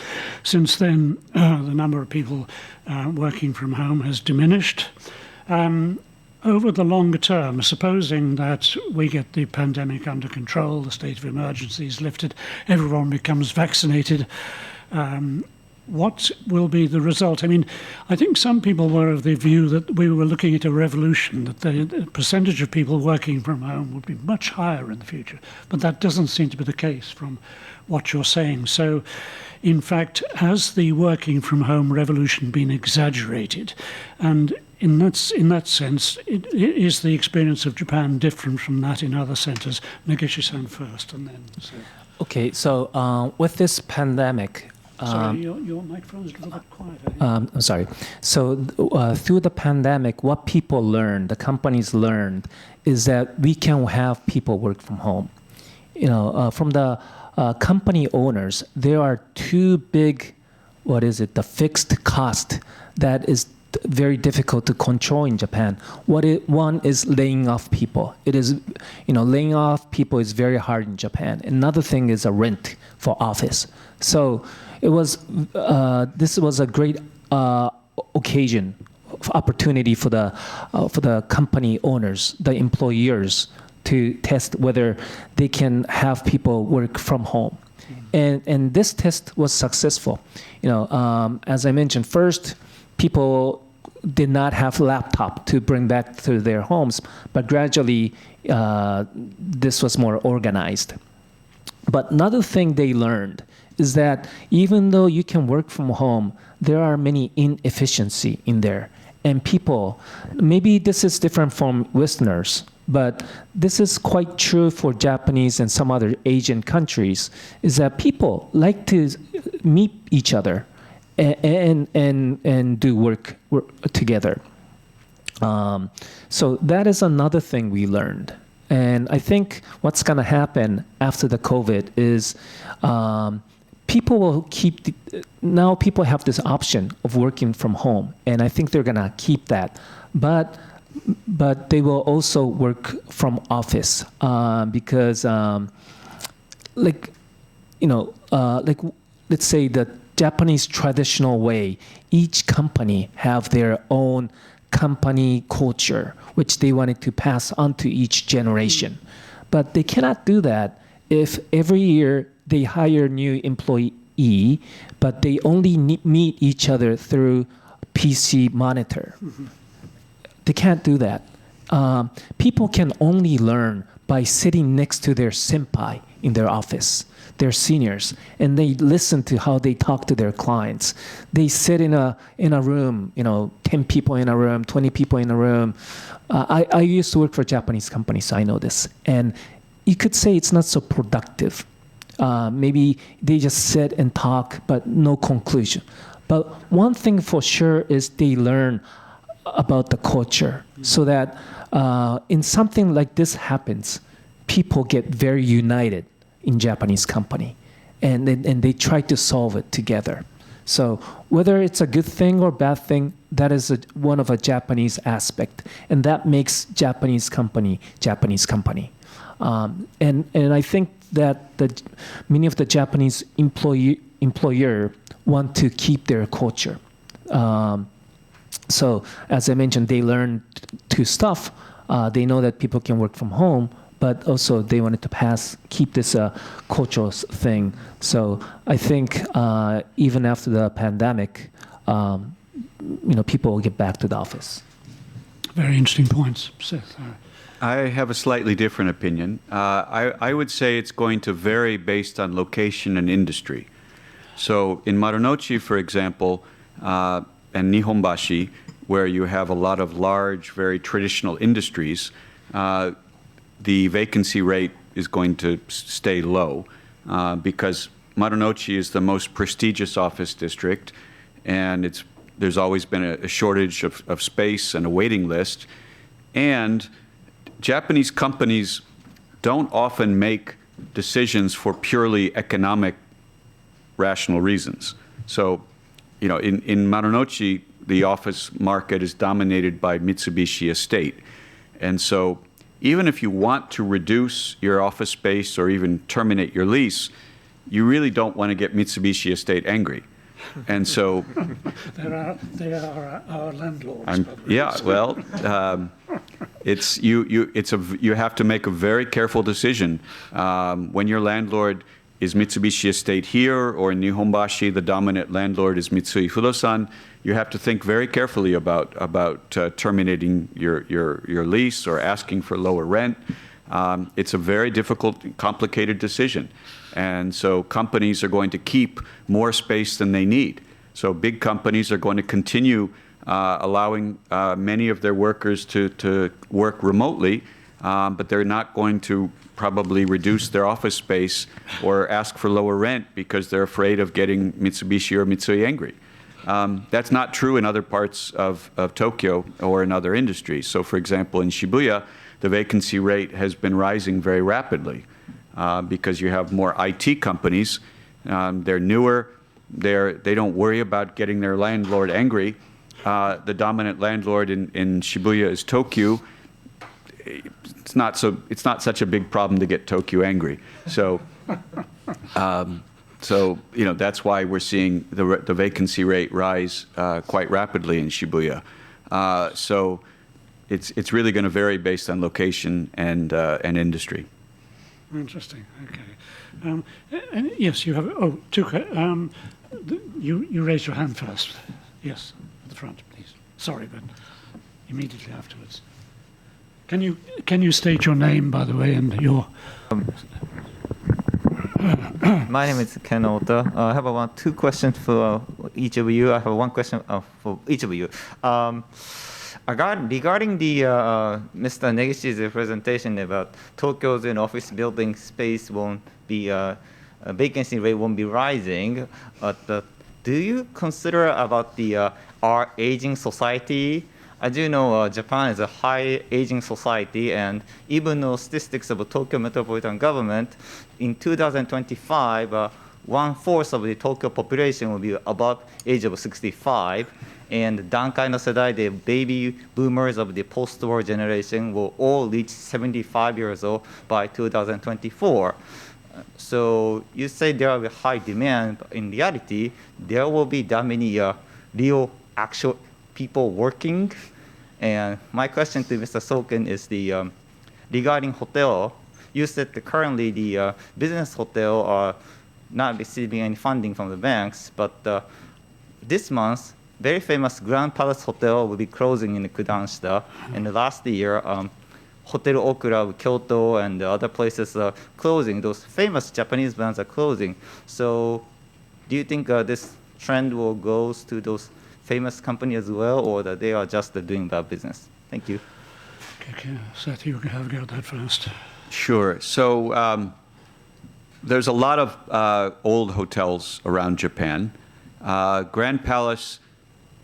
Speaker 1: Since then, the number of people working from home has diminished. Over the longer term, supposing that we get the pandemic under control, the state of emergency is lifted, everyone becomes vaccinated, what will be the result? I mean, I think some people were of the view that we were looking at a revolution, that the percentage of people working from home would be much higher in the future. But that doesn't seem to be the case from what you're saying. So, in fact, has the working from home revolution been exaggerated? And in that sense, is the experience of Japan different from that in other centres? Negishi-san first, and then Seth.
Speaker 2: Okay, so with this pandemic,
Speaker 1: sorry, your microphone's a little bit quiet.
Speaker 2: I'm sorry. So through the pandemic, what people learned, the companies learned, is that we can have people work from home. From the company owners, there are two big, the fixed cost that is very difficult to control in Japan. One is laying off people. It is, laying off people is very hard in Japan. Another thing is a rent for office. So this was a great occasion, opportunity for the company owners, the employers, to test whether they can have people work from home. And this test was successful. As I mentioned, first, people did not have laptop to bring back to their homes, but gradually, this was more organized. But another thing they learned is that even though you can work from home, there are many inefficiency in there. And people, maybe this is different from Westerners, but this is quite true for Japanese and some other Asian countries, is that people like to meet each other and do work together. So that is another thing we learned. And I think what's going to happen after the COVID is people will now people have this option of working from home, and I think they're going to keep that. But they will also work from office because, like let's say the Japanese traditional way, each company have their own company culture, which they wanted to pass on to each generation. But they cannot do that if every year they hire new employee, but they only meet each other through PC monitor. Mm-hmm. They can't do that. People can only learn by sitting next to their senpai in their office, their seniors, and they listen to how they talk to their clients. They sit in a room, 10 people in a room, 20 people in a room. I used to work for a Japanese company, so I know this. And you could say it's not so productive. Maybe they just sit and talk, but no conclusion. But one thing for sure is they learn about the culture, so that in something like this happens, people get very united in Japanese company, and they try to solve it together. So whether it's a good thing or bad thing, that is one of a Japanese aspect, and that makes Japanese company. And I think that many of the Japanese employer want to keep their culture. So as I mentioned, they learned two stuff. They know that people can work from home, but also they wanted to keep this cultural thing. So I think even after the pandemic, people will get back to the office.
Speaker 1: Very interesting points, Seth.
Speaker 3: I have a slightly different opinion. I would say it's going to vary based on location and industry. So in Marunouchi, for example, and Nihonbashi, where you have a lot of large, very traditional industries, the vacancy rate is going to stay low because Marunouchi is the most prestigious office district, and there's always been a shortage of space and a waiting list. And Japanese companies don't often make decisions for purely economic, rational reasons. So, in Marunouchi, the office market is dominated by Mitsubishi Estate. And so even if you want to reduce your office space or even terminate your lease, you really don't want to get Mitsubishi Estate angry. And so
Speaker 1: they are our landlords.
Speaker 3: You have to make a very careful decision when your landlord is Mitsubishi Estate here, or in Nihonbashi, the dominant landlord is Mitsui Fudosan. You have to think very carefully about terminating your lease or asking for lower rent. It's a very difficult, complicated decision. And so companies are going to keep more space than they need. So big companies are going to continue allowing many of their workers to work remotely, but they're not going to probably reduce their office space or ask for lower rent because they're afraid of getting Mitsubishi or Mitsui angry. That's not true in other parts of Tokyo or in other industries. So for example, in Shibuya, the vacancy rate has been rising very rapidly because you have more IT companies. They're newer. They don't worry about getting their landlord angry. The dominant landlord in Shibuya is Tokyo. It's not such a big problem to get Tokyo angry. So, that's why we're seeing the vacancy rate rise quite rapidly in Shibuya. So, it's really going to vary based on location and industry.
Speaker 1: Interesting. Okay. And yes, you have. Oh, Tuka, you raised your hand first. Yes, at the front, please. Sorry, but immediately afterwards. Can you state your name, by the way, and your...
Speaker 4: My name is Ken Ota. I have two questions for each of you. I have one question for each of you. Regarding the Mr. Negishi's presentation about Tokyo's office building space won't be vacancy rate won't be rising. Do you consider about our aging society? As you know, Japan is a high aging society, and even though statistics of the Tokyo metropolitan government, in 2025, 1/4 of the Tokyo population will be above age of 65, and Dankai no Sedai, the baby boomers of the post-war generation, will all reach 75 years old by 2024. So you say there will be high demand, but in reality, there will be that many real, actual people working. And my question to Mr. Sulkin is regarding hotel. You said that currently the business hotel are not receiving any funding from the banks, but this month, very famous Grand Palace Hotel will be closing in Kudanshita. And last year, Hotel Okura, Kyoto, and other places are closing. Those famous Japanese brands are closing. So do you think this trend will go to those famous companies as well, or that they are just doing bad business? Thank you.
Speaker 1: Okay, Seth, you can have a go at that first.
Speaker 3: Sure. So there's a lot of old hotels around Japan. Grand Palace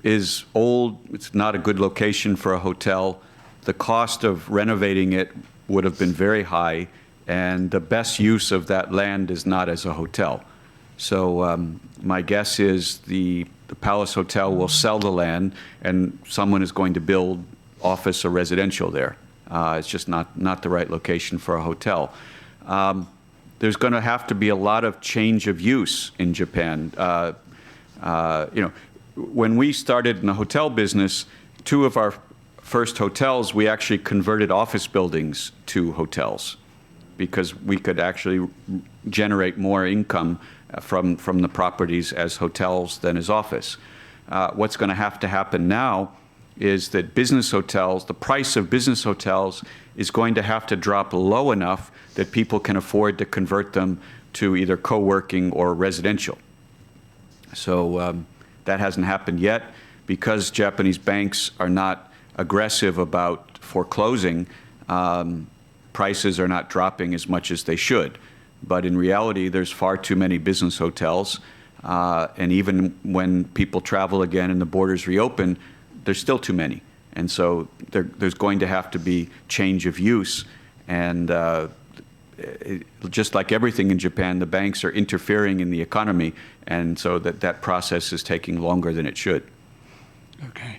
Speaker 3: is old. It's not a good location for a hotel. The cost of renovating it would have been very high, and the best use of that land is not as a hotel. So my guess is the Palace Hotel will sell the land, and someone is going to build office or residential there. It's just not the right location for a hotel. There's going to have to be a lot of change of use in Japan. When we started in the hotel business, two of our first hotels, we actually converted office buildings to hotels because we could actually generate more income from the properties as hotels than as office. What's going to happen now is that business hotels, the price of business hotels is going to have to drop low enough that people can afford to convert them to either co-working or residential. So that hasn't happened yet because Japanese banks are not aggressive about foreclosing. Prices are not dropping as much as they should. But in reality, there's far too many business hotels. And even when people travel again and the borders reopen, there's still too many. And so there's going to have to be change of use. And just like everything in Japan, the banks are interfering in the economy. And so that process is taking longer than it should.
Speaker 1: Okay.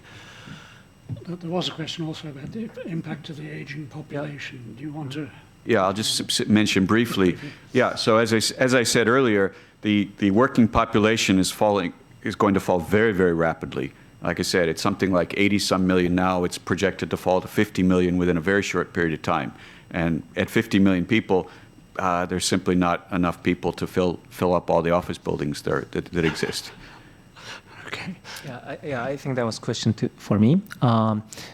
Speaker 1: There was a question also about the impact of the aging population. Do you want to...
Speaker 3: Yeah, I'll just mention briefly. Yeah, so as I said earlier, the working population is going to fall very, very rapidly. Like I said, it's something like 80-some million now. It's projected to fall to 50 million within a very short period of time. And at 50 million people, there's simply not enough people to fill up all the office buildings that exist.
Speaker 1: Okay.
Speaker 2: Yeah, I think that was a question for me.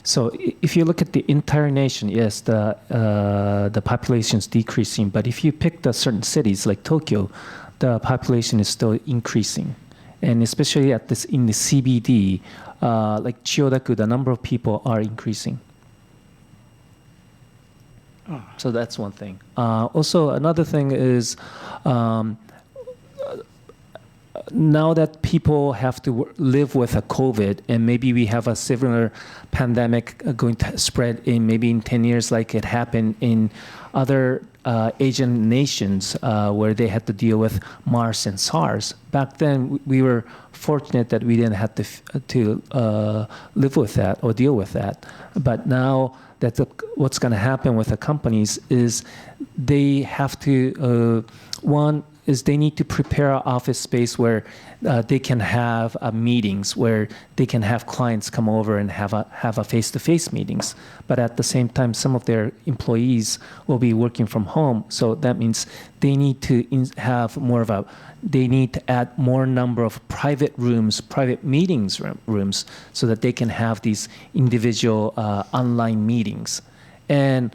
Speaker 2: So if you look at the entire nation, yes, the population is decreasing. But if you pick the certain cities like Tokyo, the population is still increasing. And especially in the CBD, like Chiyodaku, the number of people are increasing.
Speaker 1: Oh.
Speaker 2: So that's one thing. Also, another thing is now that people have to live with a COVID, and maybe we have a similar pandemic going to spread maybe in 10 years like it happened in other Asian nations where they had to deal with MERS and SARS. Back then, we were fortunate that we didn't have to live with that or deal with that. But now what's going to happen with the companies is they have to, one is they need to prepare an office space where they can have meetings, where they can have clients come over and have a face-to-face meetings. But at the same time, some of their employees will be working from home. So that means they need to they need to add more number of private rooms, private meetings rooms, so that they can have these individual online meetings. and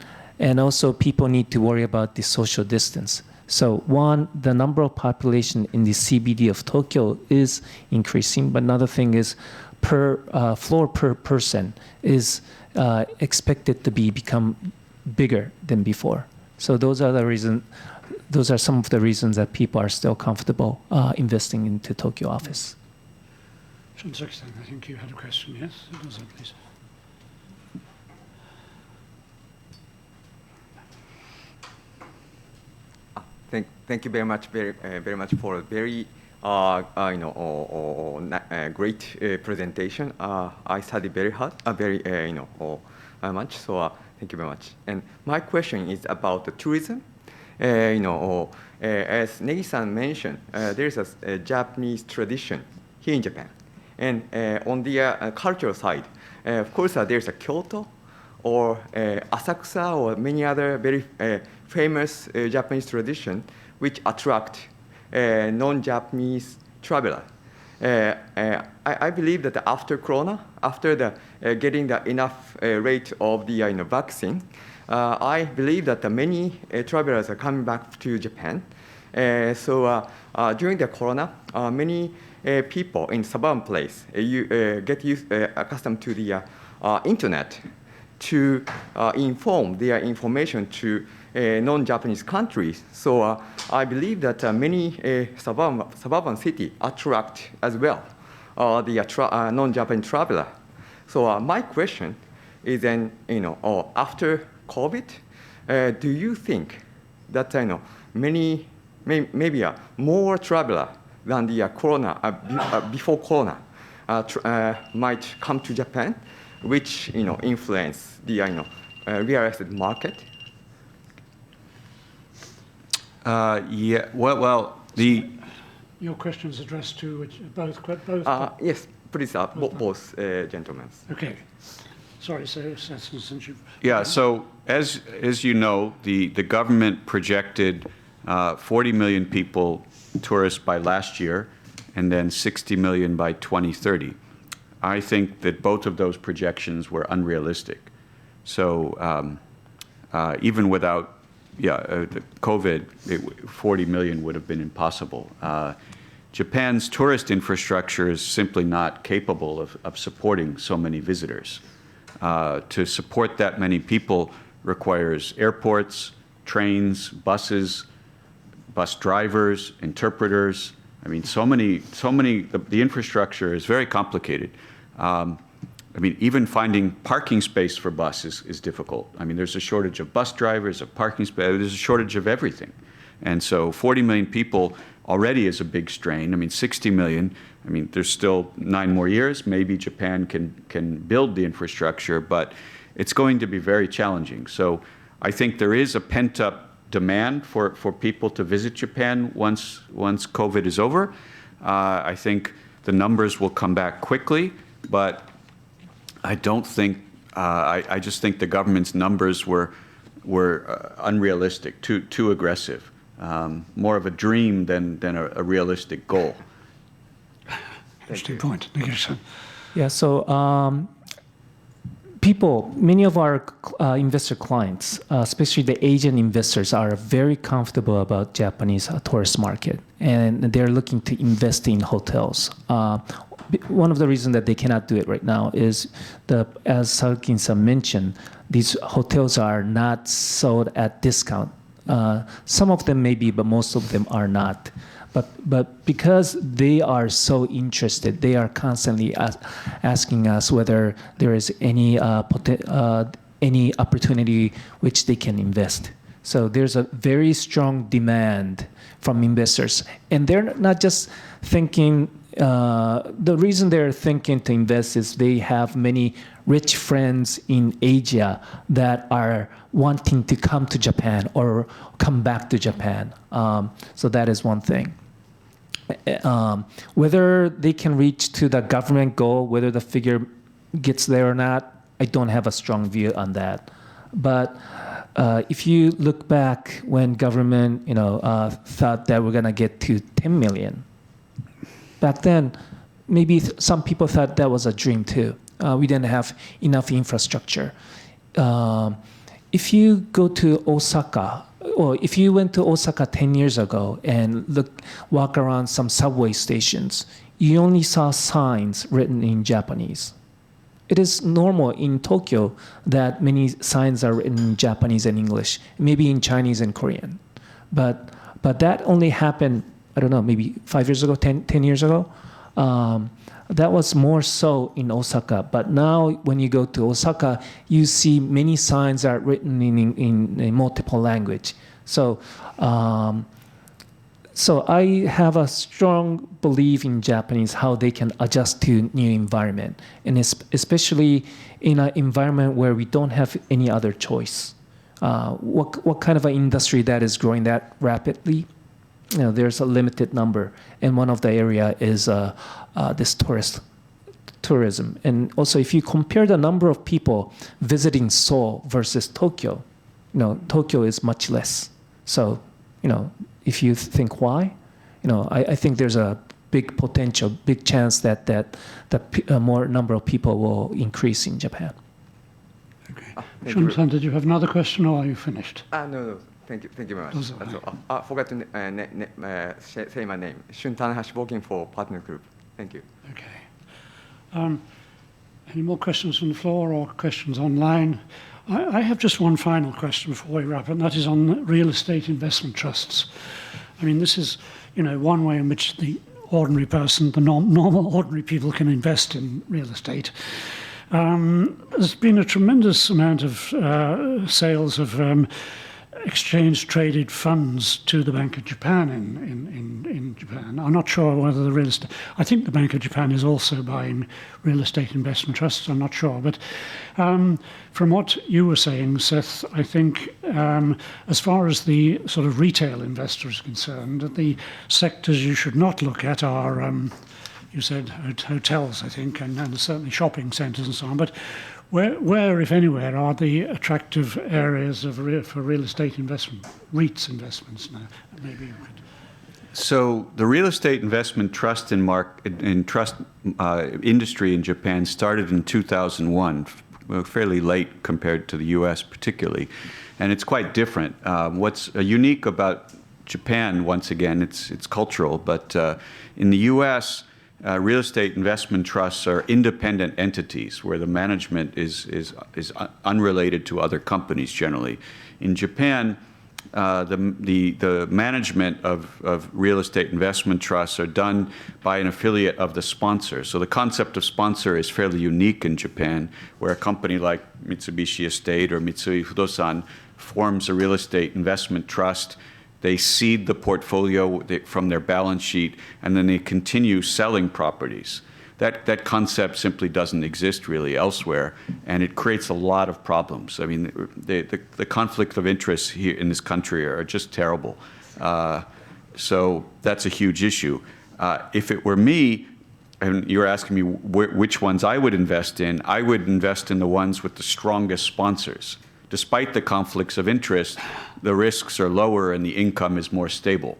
Speaker 2: also people need to worry about the social distance. So one, the number of population in the CBD of Tokyo is increasing, but another thing is per floor per person is expected to become bigger than before. So those are the reason. Those are some of the reasons that people are still comfortable investing into Tokyo office.
Speaker 1: Shinsuke-san, I think you had a question. Yes, go ahead, please.
Speaker 5: Thank you very much, very much for a very great presentation. I studied very hard, much. So thank you very much. And my question is about the tourism. As Negishi-san mentioned, there is a Japanese tradition here in Japan, and on the cultural side, of course, there's a Kyoto or Asakusa or many other very famous Japanese tradition which attract non-Japanese traveler. I believe that after Corona, after the getting the enough rate of the vaccine, I believe that many travelers are coming back to Japan. So during the Corona, many people in suburban place get accustomed to the internet to inform their information to non-Japanese countries. So I believe that many suburban city attract as well the non-Japanese traveler. So my question is then, after COVID, do you think that many, maybe more traveler than the Corona before Corona might come to Japan, which influence the real estate market?
Speaker 3: Yeah. Well, the
Speaker 1: Your question is addressed to both.
Speaker 5: Yes, please, both gentlemen.
Speaker 1: Okay. Sorry, so since you've...
Speaker 3: Yeah, so as you know, the government projected 40 million people, tourists by last year, and then 60 million by 2030. I think that both of those projections were unrealistic. So even without COVID, 40 million would have been impossible. Japan's tourist infrastructure is simply not capable of supporting so many visitors. To support that many people requires airports, trains, buses, bus drivers, interpreters. I mean, so many, the infrastructure is very complicated. I mean, even finding parking space for buses is difficult. I mean, there's a shortage of bus drivers, of parking space, there's a shortage of everything. And so 40 million people already is a big strain. I mean, 60 million, I mean, there's still 9 more years. Maybe Japan can build the infrastructure, but it's going to be very challenging. So I think there is a pent-up demand for people to visit Japan once COVID is over. I think the numbers will come back quickly, but I don't think, I just think the government's numbers were unrealistic, too aggressive. More of a dream than a realistic goal.
Speaker 1: Interesting point. Negishi-san.
Speaker 2: Yeah, so many of our investor clients, especially the Asian investors, are very comfortable about Japanese tourist market, and they're looking to invest in hotels. One of the reasons that they cannot do it right now is, as Sulkin-san mentioned, these hotels are not sold at discount. Some of them may be, but most of them are not. But because they are so interested, they are constantly asking us whether there is any opportunity which they can invest. So there's a very strong demand from investors, and they're not just thinking. The reason they're thinking to invest is they have many rich friends in Asia that are wanting to come to Japan or come back to Japan. So that is one thing. Whether they can reach to the government goal, whether the figure gets there or not, I don't have a strong view on that. But if you look back when government, thought that we're gonna get to 10 million, back then, maybe some people thought that was a dream too. We didn't have enough infrastructure. if you go to Osaka, or if you went to Osaka 10 years ago and walk around some subway stations, you only saw signs written in Japanese. It is normal in Tokyo that many signs are written in Japanese and English, maybe in Chinese and Korean. But that only happened, I don't know, maybe 5 years ago, 10 years ago. That was more so in Osaka. But now when you go to Osaka, you see many signs are written in multiple language. So I have a strong belief in Japanese, how they can adjust to new environment, and especially in an environment where we don't have any other choice. What kind of an industry that is growing that rapidly? There's a limited number, and one of the area is this tourism. And also, if you compare the number of people visiting Seoul versus Tokyo, Tokyo is much less. So, if you think why, I think there's a big potential, big chance that more number of people will increase in Japan.
Speaker 1: Okay. Shun-san, did you have another question, or are you finished?
Speaker 5: No. Thank you very much.
Speaker 1: Those are
Speaker 5: That's all. I forgot to say my name. Shun Tanahashi, working for Partner Group. Thank you.
Speaker 1: Okay. Any more questions from the floor or questions online? I have just one final question before we wrap, and that is on real estate investment trusts. I mean, this is, one way in which the ordinary person, the normal ordinary people can invest in real estate. There's been a tremendous amount of sales of exchange-traded funds to the Bank of Japan in Japan. I'm not sure whether the real estate... I think the Bank of Japan is also buying real estate investment trusts. I'm not sure. But from what you were saying, Seth, I think as far as the sort of retail investor is concerned, the sectors you should not look at are, you said, hotels, I think, and certainly shopping centres and so on. But where, if anywhere, are the attractive areas for real estate investment, REITs investments now? Maybe you could.
Speaker 3: So the real estate investment trust trust industry in Japan started in 2001, fairly late compared to the U.S. particularly, and it's quite different. What's unique about Japan, once again, it's cultural, but in the U.S., real estate investment trusts are independent entities where the management is unrelated to other companies generally. In Japan, the management of real estate investment trusts are done by an affiliate of the sponsor. So the concept of sponsor is fairly unique in Japan, where a company like Mitsubishi Estate or Mitsui Fudosan forms a real estate investment trust. They seed the portfolio from their balance sheet, and then they continue selling properties. That concept simply doesn't exist really elsewhere, and it creates a lot of problems. I mean, the conflict of interest here in this country are just terrible. So that's a huge issue. If it were me, and you're asking me which ones I would invest in the ones with the strongest sponsors. Despite the conflicts of interest, the risks are lower and the income is more stable.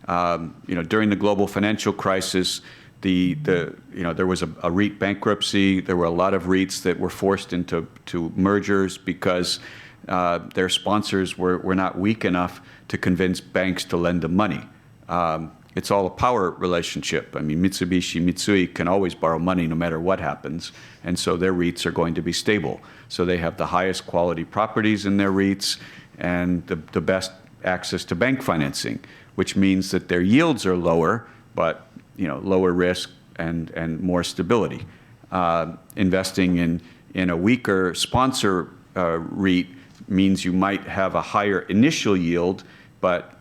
Speaker 3: During the global financial crisis, there was a REIT bankruptcy. There were a lot of REITs that were forced into mergers because their sponsors were not weak enough to convince banks to lend them money. It's all a power relationship. I mean, Mitsubishi, Mitsui can always borrow money no matter what happens, and so their REITs are going to be stable. So they have the highest quality properties in their REITs and the best access to bank financing, which means that their yields are lower, but lower risk and more stability. Investing in a weaker sponsor REIT means you might have a higher initial yield, but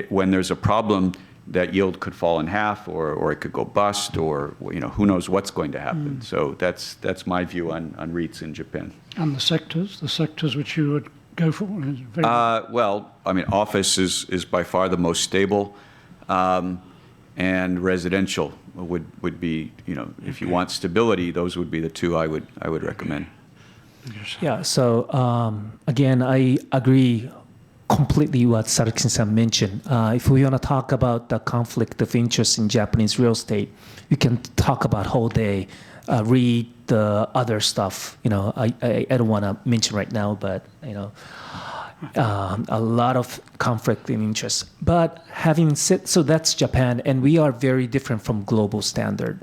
Speaker 3: when there's a problem, that yield could fall in half, or it could go bust, or who knows what's going to happen. So that's my view on REITs in Japan.
Speaker 1: And the sectors which you would go for?
Speaker 3: Well, I mean, office is by far the most stable, and residential would be, if you want stability, those would be the two I would recommend.
Speaker 2: Yeah. So again, I agree completely what Sulkin-san mentioned. If we want to talk about the conflict of interest in Japanese real estate, we can talk about whole day, read the other stuff. I don't want to mention right now, but a lot of conflict in interest. But having said, so that's Japan, and we are very different from global standard.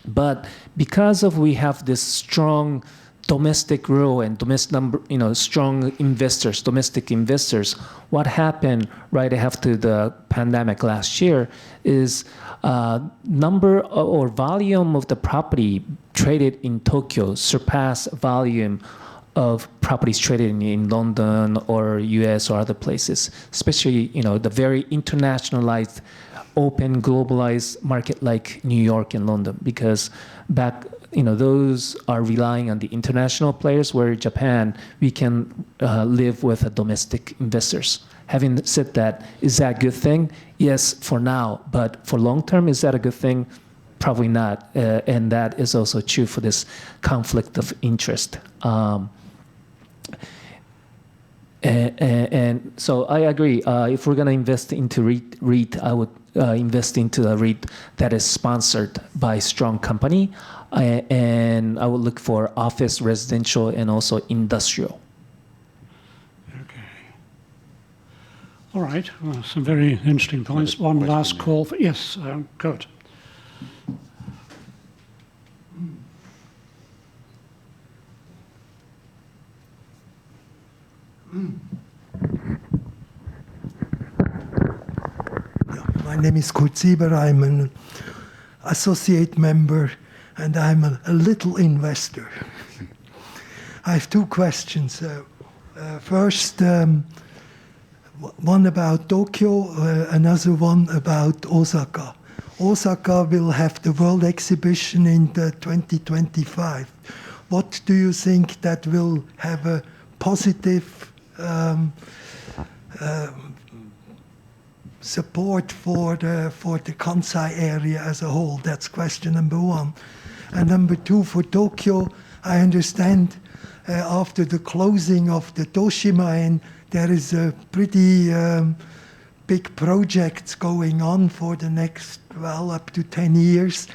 Speaker 2: But because of we have this strong domestic rule and strong investors, domestic investors, what happened right after the pandemic last year is number or volume of the property traded in Tokyo surpassed volume of properties traded in London or US or other places, especially the very internationalized, open, globalized market like New York and London, because those are relying on the international players, where Japan, we can live with domestic investors. Having said that, is that a good thing? Yes, for now, but for long term, is that a good thing? Probably not, and that is also true for this conflict of interest. And so I agree. If we're going to invest into REIT, I would invest into a REIT that is sponsored by a strong company, and I would look for office, residential, and also industrial.
Speaker 1: Okay. All right. Well, some very interesting points. One last call for yes. Good.
Speaker 6: My name is Kurt Sieber. I'm an associate member, and I'm a little investor. I have two questions. First, one about Tokyo, another one about Osaka. Osaka will have the World Exhibition in 2025. What do you think that will have a positive support for the Kansai area as a whole? That's question number one. And number two, for Tokyo, I understand after the closing of the Toshima, there is a pretty big projects going on for the next, up to 10 years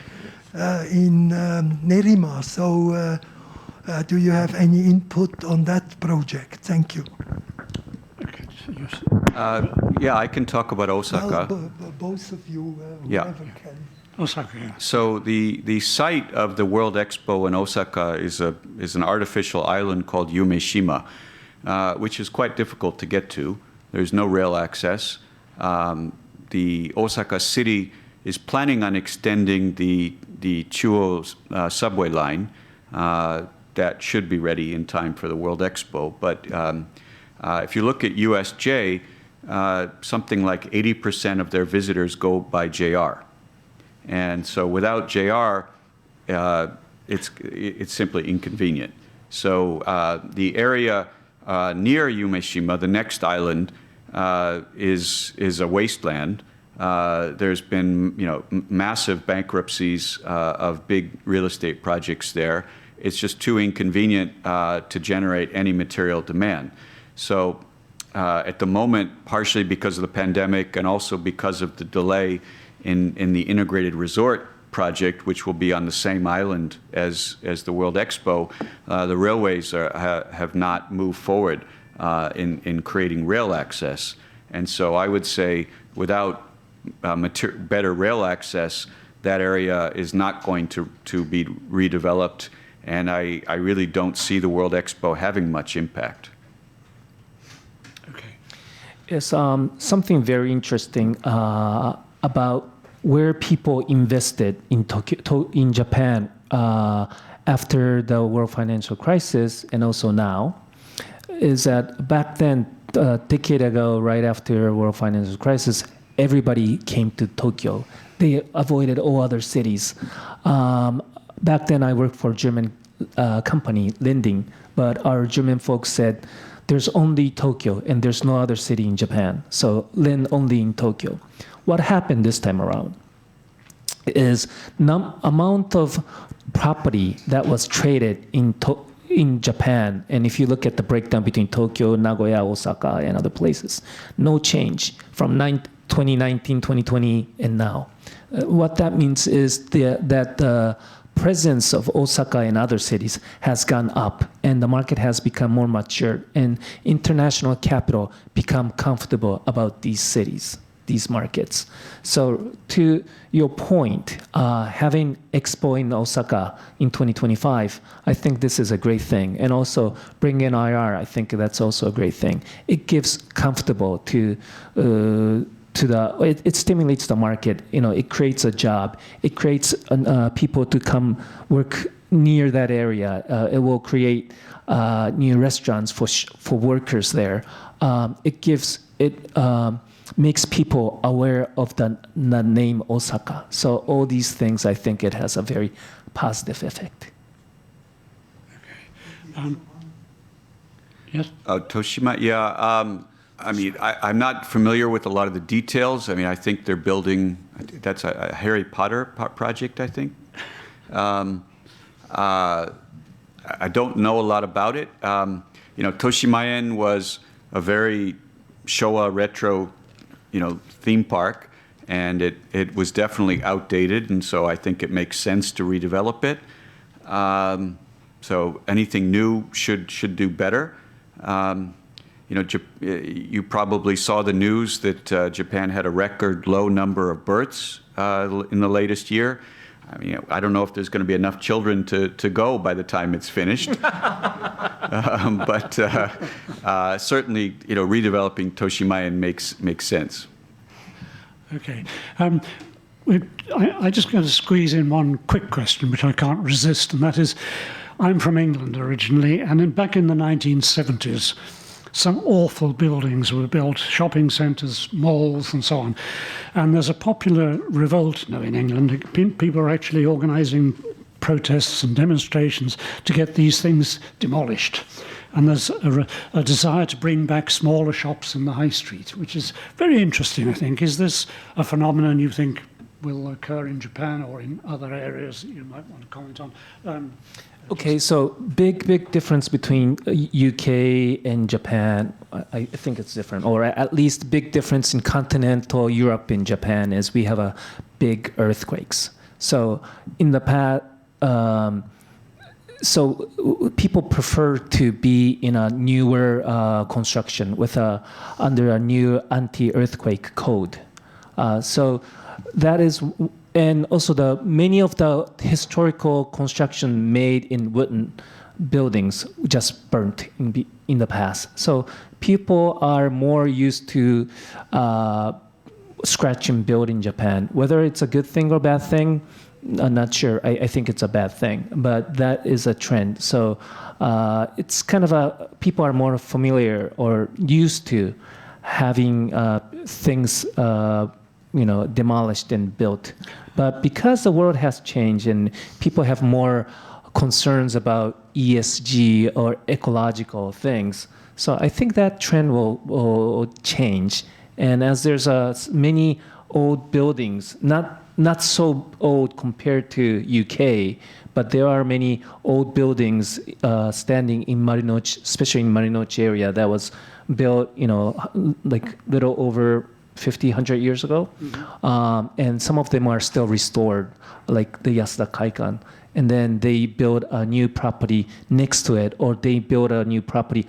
Speaker 6: in Nerima. So do you have any input on that project? Thank you.
Speaker 3: Yeah, I can talk about Osaka.
Speaker 6: Well, both of you,
Speaker 3: Yeah.
Speaker 6: whoever can.
Speaker 1: Osaka, yeah.
Speaker 3: So the site of the World Expo in Osaka is an artificial island called Umeshima, which is quite difficult to get to. There's no rail access. The Osaka city is planning on extending the Chuo subway line. That should be ready in time for the World Expo. But if you look at USJ, something like 80% of their visitors go by JR. And so without JR, it's simply inconvenient. So the area near Umeshima, the next island, is a wasteland. There's been massive bankruptcies of big real estate projects there. It's just too inconvenient to generate any material demand. So at the moment, partially because of the pandemic and also because of the delay in the integrated resort project, which will be on the same island as the World Expo, the railways have not moved forward in creating rail access. And so I would say without better rail access, that area is not going to be redeveloped. And I really don't see the World Expo having much impact.
Speaker 1: Okay.
Speaker 2: Yes, something very interesting about where people invested in Tokyo, in Japan after the world financial crisis, and also now, is that back then, a decade ago, right after world financial crisis, everybody came to Tokyo. They avoided all other cities. Back then, I worked for a German company, lending, but our German folks said, there's only Tokyo and there's no other city in Japan, so lend only in Tokyo. What happened this time around is amount of property that was traded in in Japan, and if you look at the breakdown between Tokyo, Nagoya, Osaka, and other places, no change from 2019, 2020, and now. What that means is that the presence of Osaka and other cities has gone up, and the market has become more mature, and international capital become comfortable about these cities, these markets. So to your point, having Expo in Osaka in 2025, I think this is a great thing. And also bring in IR, I think that's also a great thing. It gives comfortable it stimulates the market. It creates a job. It creates people to come work near that area. It will create new restaurants for workers there. It makes people aware of the name Osaka. So all these things, I think it has a very positive effect.
Speaker 1: Okay. Yes.
Speaker 3: Toshima, yeah. I mean, I'm not familiar with a lot of the details. I mean, I think they're building, that's a Harry Potter project, I think. I don't know a lot about it. Toshimaen was a very Showa retro, theme park, and it was definitely outdated, and so I think it makes sense to redevelop it. So anything new should do better. You probably saw the news that Japan had a record low number of births in the latest year. I mean, I don't know if there's going to be enough children to go by the time it's finished. But certainly, redeveloping Toshimaen makes sense.
Speaker 1: Okay. I just got to squeeze in one quick question, which I can't resist, and that is, I'm from England originally, and back in the 1970s, some awful buildings were built, shopping centres, malls, and so on. And there's a popular revolt now in England. People are actually organising protests and demonstrations to get these things demolished. And there's a desire to bring back smaller shops in the high street, which is very interesting, I think. Is this a phenomenon you think will occur in Japan or in other areas that you might want to comment on?
Speaker 2: Okay, so big difference between UK and Japan. I think it's different, or at least big difference in continental Europe and Japan is we have a big earthquakes. So in the past, so people prefer to be in a newer construction with under a new anti-earthquake code. So that is. And also many of the historical construction made in wooden buildings just burnt in the past. So people are more used to scratch and build in Japan. Whether it's a good thing or bad thing, I'm not sure. I think it's a bad thing, but that is a trend. So it's kind of people are more familiar or used to having things demolished and built. But because the world has changed and people have more concerns about ESG or ecological things, so I think that trend will change. And as there's many old buildings, not so old compared to UK, but there are many old buildings standing in Marunouchi, especially in Marunouchi area, that was built, like little over 50, 100 years ago. Mm-hmm. And some of them are still restored, like the Yasuda Kaikan. And then they build a new property next to it, or they build a new property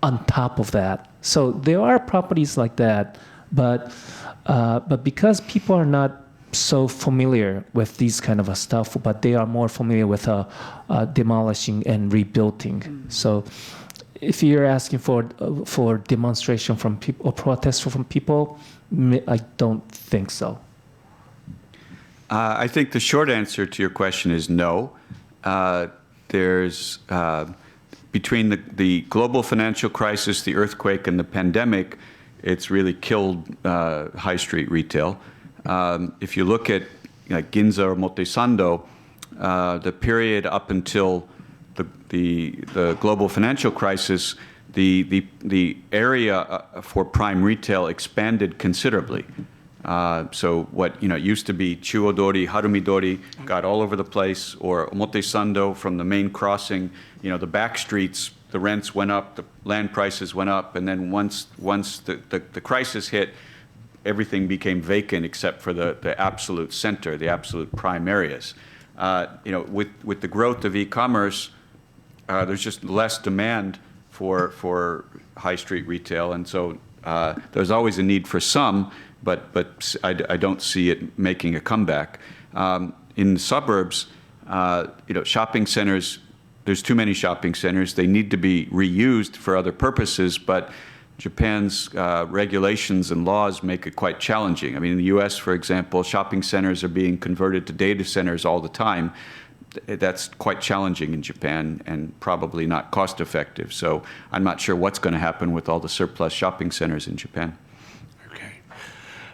Speaker 2: on top of that. So there are properties like that, but because people are not so familiar with these kind of stuff, but they are more familiar with demolishing and rebuilding. Mm-hmm. So if you're asking for demonstration from people or protest from people, I don't think so.
Speaker 3: I think the short answer to your question is no. There's between the global financial crisis, the earthquake, and the pandemic, it's really killed high street retail. If you look at Ginza or Motesando, the period up until the global financial crisis, the area for prime retail expanded considerably. So what used to be Chuodori, Harumidori, got all over the place, or Omotesando from the main crossing, the back streets, the rents went up, the land prices went up, and then once the crisis hit, everything became vacant except for the absolute center, the absolute prime areas. With the growth of e-commerce, there's just less demand for high street retail, and so there's always a need for some, but I don't see it making a comeback. In the suburbs, shopping centers, there's too many shopping centers. They need to be reused for other purposes, but Japan's regulations and laws make it quite challenging. I mean, in the US, for example, shopping centers are being converted to data centers all the time. That's quite challenging in Japan and probably not cost effective. So I'm not sure what's going to happen with all the surplus shopping centers in Japan.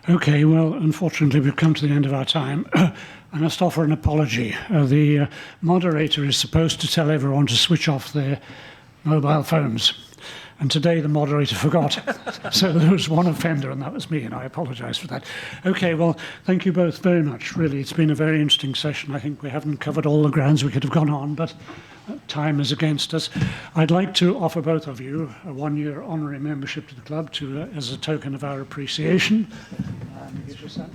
Speaker 1: Okay, well, unfortunately, we've come to the end of our time. I must offer an apology. The moderator is supposed to tell everyone to switch off their mobile phones. And today the moderator forgot. So there was one offender, and that was me, and I apologize for that. Okay, well, thank you both very much. Really, it's been a very interesting session. I think we haven't covered all the grounds we could have gone on, but time is against us. I'd like to offer both of you a one-year honorary membership to the club as a token of our appreciation. Negishi-san,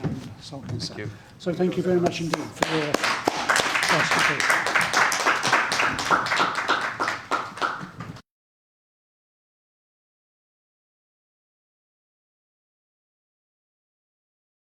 Speaker 1: and Sulkin-san. So thank you very much indeed for your participation.